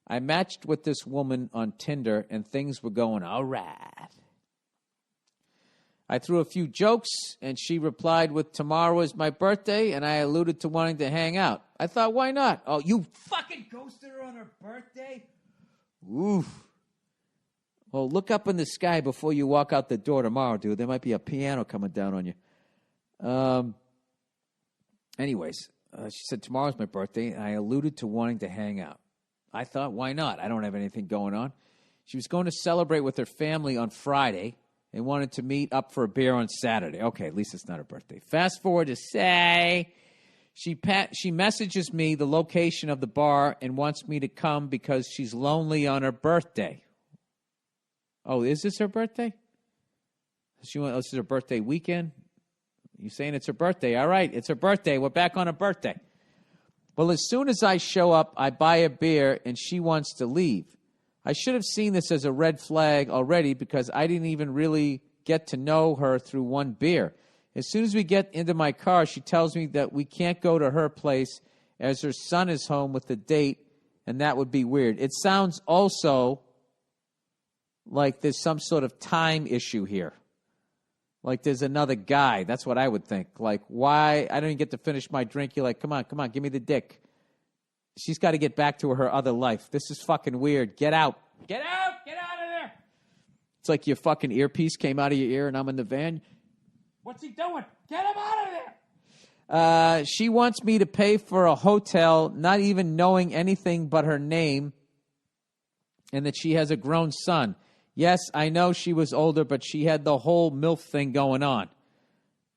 I matched with this woman on Tinder, and things were going all right. I threw a few jokes, and she replied with, tomorrow is my birthday, and I alluded to wanting to hang out. I thought, why not? Oh, you fucking ghosted her on her birthday? Oof. Well, look up in the sky before you walk out the door tomorrow, dude. There might be a piano coming down on you. Anyways, she said, tomorrow's my birthday, and I alluded to wanting to hang out. I thought, why not? I don't have anything going on. She was going to celebrate with her family on Friday and wanted to meet up for a beer on Saturday. Okay, at least it's not her birthday. Fast forward to say she messages me the location of the bar and wants me to come because she's lonely on her birthday. Oh, is this her birthday? This is her birthday weekend? You saying it's her birthday? All right, it's her birthday. We're back on her birthday. Well, as soon as I show up, I buy a beer, and she wants to leave. I should have seen this as a red flag already because I didn't even really get to know her through one beer. As soon as we get into my car, she tells me that we can't go to her place as her son is home with the date, and that would be weird. It sounds also like there's some sort of time issue here. Like there's another guy. That's what I would think. Like, why? I don't even get to finish my drink. You're like, come on, give me the dick. She's got to get back to her other life. This is fucking weird. Get out. Get out. Get out of there. It's like your fucking earpiece came out of your ear and I'm in the van. What's he doing? Get him out of there. She wants me to pay for a hotel, not even knowing anything but her name, and that she has a grown son. Yes, I know she was older, but she had the whole MILF thing going on.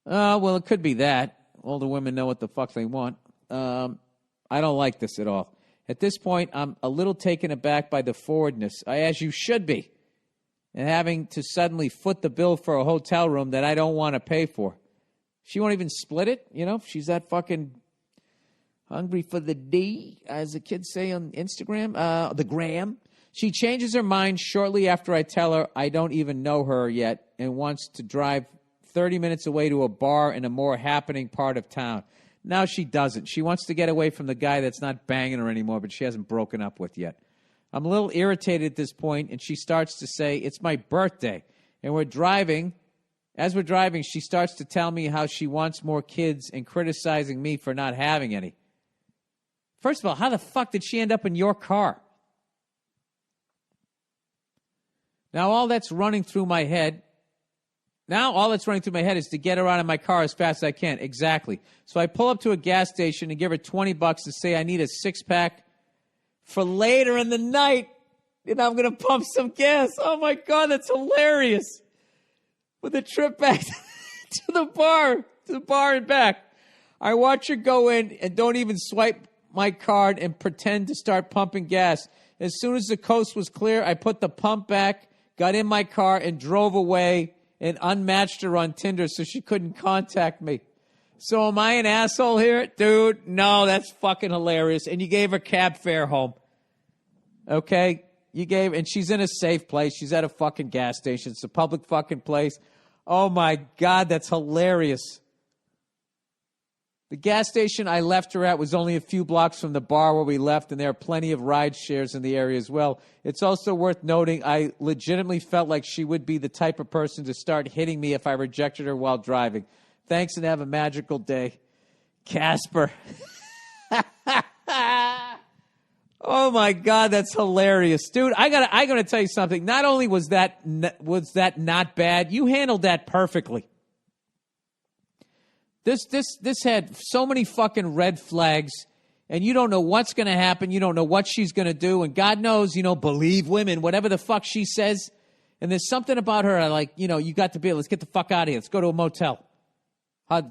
Well, it could be that. Older women know what the fuck they want. I don't like this at all. At this point, I'm a little taken aback by the forwardness, as you should be, and having to suddenly foot the bill for a hotel room that I don't want to pay for. She won't even split it, you know? She's that fucking hungry for the D, as the kids say on Instagram, the gram. She changes her mind shortly after I tell her I don't even know her yet and wants to drive 30 minutes away to a bar in a more happening part of town. Now she doesn't. She wants to get away from the guy that's not banging her anymore, but she hasn't broken up with yet. I'm a little irritated at this point, and she starts to say, it's my birthday. And we're driving. As we're driving, she starts to tell me how she wants more kids and criticizing me for not having any. First of all, how the fuck did she end up in your car? Now all that's running through my head is to get her out of my car as fast as I can. Exactly. So I pull up to a gas station and give her $20 and say I need a six-pack for later in the night, and I'm going to pump some gas. Oh, my God, that's hilarious. With a trip back to the bar and back. I watch her go in and don't even swipe my card and pretend to start pumping gas. As soon as the coast was clear, I put the pump back, got in my car, and drove away and unmatched her on Tinder so she couldn't contact me. So am I an asshole here? Dude, no, that's fucking hilarious. And you gave her cab fare home. Okay? And she's in a safe place. She's at a fucking gas station. It's a public fucking place. Oh, my God, that's hilarious. The gas station I left her at was only a few blocks from the bar where we left, and there are plenty of ride shares in the area as well. It's also worth noting I legitimately felt like she would be the type of person to start hitting me if I rejected her while driving. Thanks, and have a magical day. Casper. Oh, my God, that's hilarious. Dude, I gotta tell you something. Not only was that not bad, you handled that perfectly. This had so many fucking red flags, and you don't know what's going to happen. You don't know what she's going to do, and God knows, believe women, whatever the fuck she says. And there's something about her, you got to be, let's get the fuck out of here. Let's go to a motel.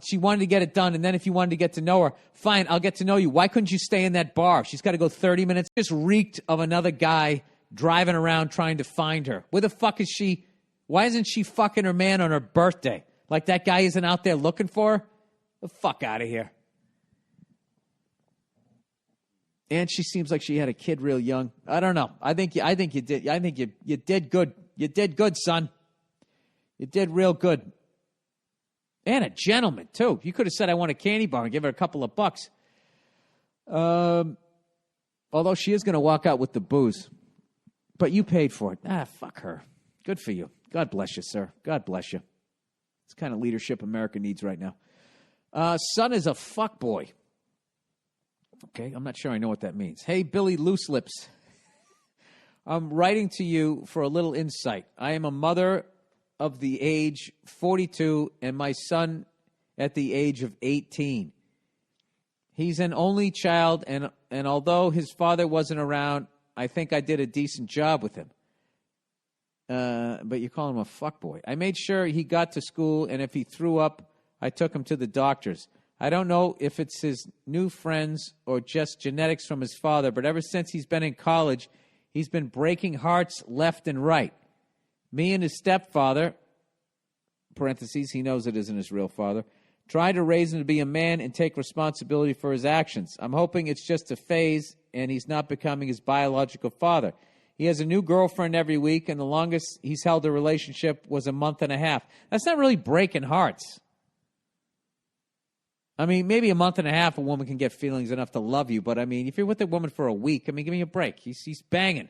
She wanted to get it done, and then if you wanted to get to know her, fine, I'll get to know you. Why couldn't you stay in that bar? She's got to go 30 minutes. Just reeked of another guy driving around trying to find her. Where the fuck is she? Why isn't she fucking her man on her birthday? Like that guy isn't out there looking for her? The fuck out of here. And she seems like she had a kid real young. I don't know. I think you did. I think you did good. You did good, son. You did real good. And a gentleman, too. You could have said I want a candy bar and give her a couple of bucks. Although she is going to walk out with the booze. But you paid for it. Fuck her. Good for you. God bless you, sir. God bless you. It's the kind of leadership America needs right now. Son is a fuckboy. Okay, I'm not sure I know what that means. Hey, Billy Loose Lips. I'm writing to you for a little insight. I am a mother of the age 42 and my son at the age of 18. He's an only child, and although his father wasn't around, I think I did a decent job with him. But you call him a fuckboy. I made sure he got to school, and if he threw up, I took him to the doctors. I don't know if it's his new friends or just genetics from his father, but ever since he's been in college, he's been breaking hearts left and right. Me and his stepfather, parentheses, he knows it isn't his real father, tried to raise him to be a man and take responsibility for his actions. I'm hoping it's just a phase and he's not becoming his biological father. He has a new girlfriend every week, and the longest he's held a relationship was a month and a half. That's not really breaking hearts. I mean, maybe a month and a half a woman can get feelings enough to love you, but I mean, if you're with a woman for a week, I mean, give me a break. He's banging.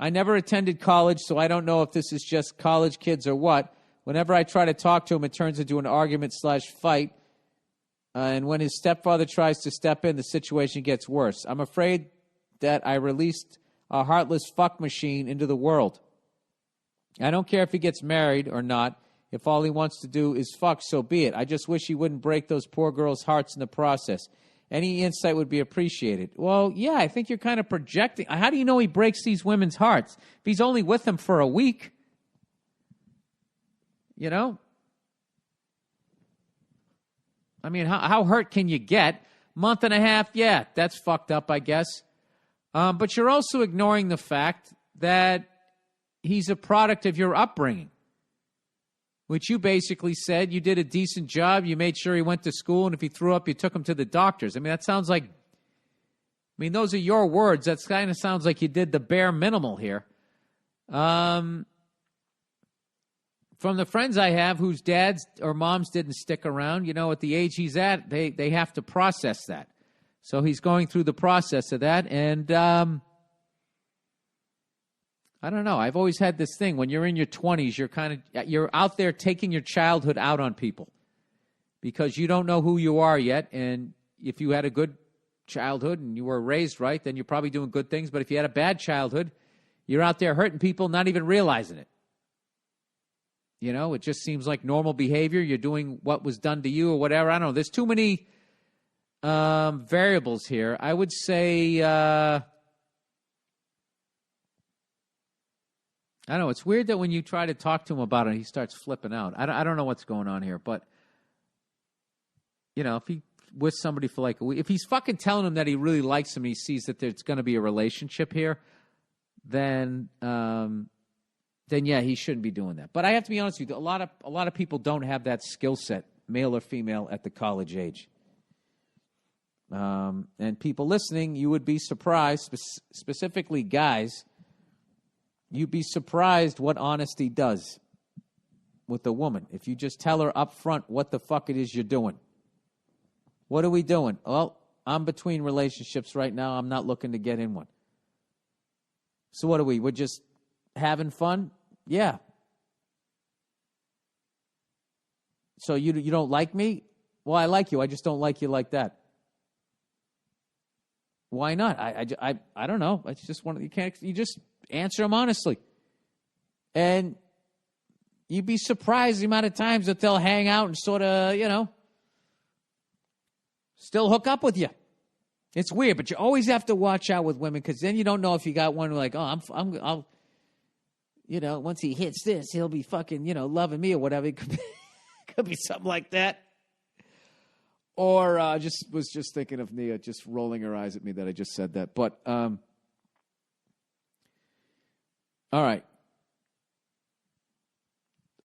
I never attended college, so I don't know if this is just college kids or what. Whenever I try to talk to him, it turns into an argument/fight. And when his stepfather tries to step in, the situation gets worse. I'm afraid that I released a heartless fuck machine into the world. I don't care if he gets married or not. If all he wants to do is fuck, so be it. I just wish he wouldn't break those poor girls' hearts in the process. Any insight would be appreciated. Well, yeah, I think you're kind of projecting. How do you know he breaks these women's hearts? If he's only with them for a week, you know? I mean, how hurt can you get? Month and a half, yeah, that's fucked up, I guess. But you're also ignoring the fact that he's a product of your upbringing, which you basically said you did a decent job. You made sure he went to school, and if he threw up, you took him to the doctors. I mean, that sounds like, I mean, those are your words. That kind of sounds like you did the bare minimal here. From the friends I have whose dads or moms didn't stick around, you know, at the age he's at, they have to process that. So he's going through the process of that, and I don't know. I've always had this thing. When you're in your 20s, you're out there taking your childhood out on people because you don't know who you are yet. And if you had a good childhood and you were raised right, then you're probably doing good things. But if you had a bad childhood, you're out there hurting people, not even realizing it. You know, it just seems like normal behavior. You're doing what was done to you or whatever. I don't know. There's too many variables here. I would say, I don't know. It's weird that when you try to talk to him about it, he starts flipping out. I don't know what's going on here, but, you know, if he with somebody for like a week, if he's fucking telling him that he really likes him, he sees that there's going to be a relationship here, then yeah, he shouldn't be doing that. But I have to be honest with you, a lot of people don't have that skill set, male or female, at the college age. And people listening, you would be surprised, specifically guys, you'd be surprised what honesty does with a woman. If you just tell her up front what the fuck it is you're doing. What are we doing? Well, I'm between relationships right now. I'm not looking to get in one. So what are we? We're just having fun? Yeah. So you don't like me? Well, I like you. I just don't like you like that. Why not? I don't know. It's just you just answer them honestly. And you'd be surprised the amount of times that they'll hang out and sort of, you know, still hook up with you. It's weird, but you always have to watch out with women because then you don't know if you got one like, oh, I'll, you know, once he hits this, he'll be fucking, you know, loving me or whatever. It could be something like that. Or was just thinking of Nia just rolling her eyes at me that I just said that. But all right,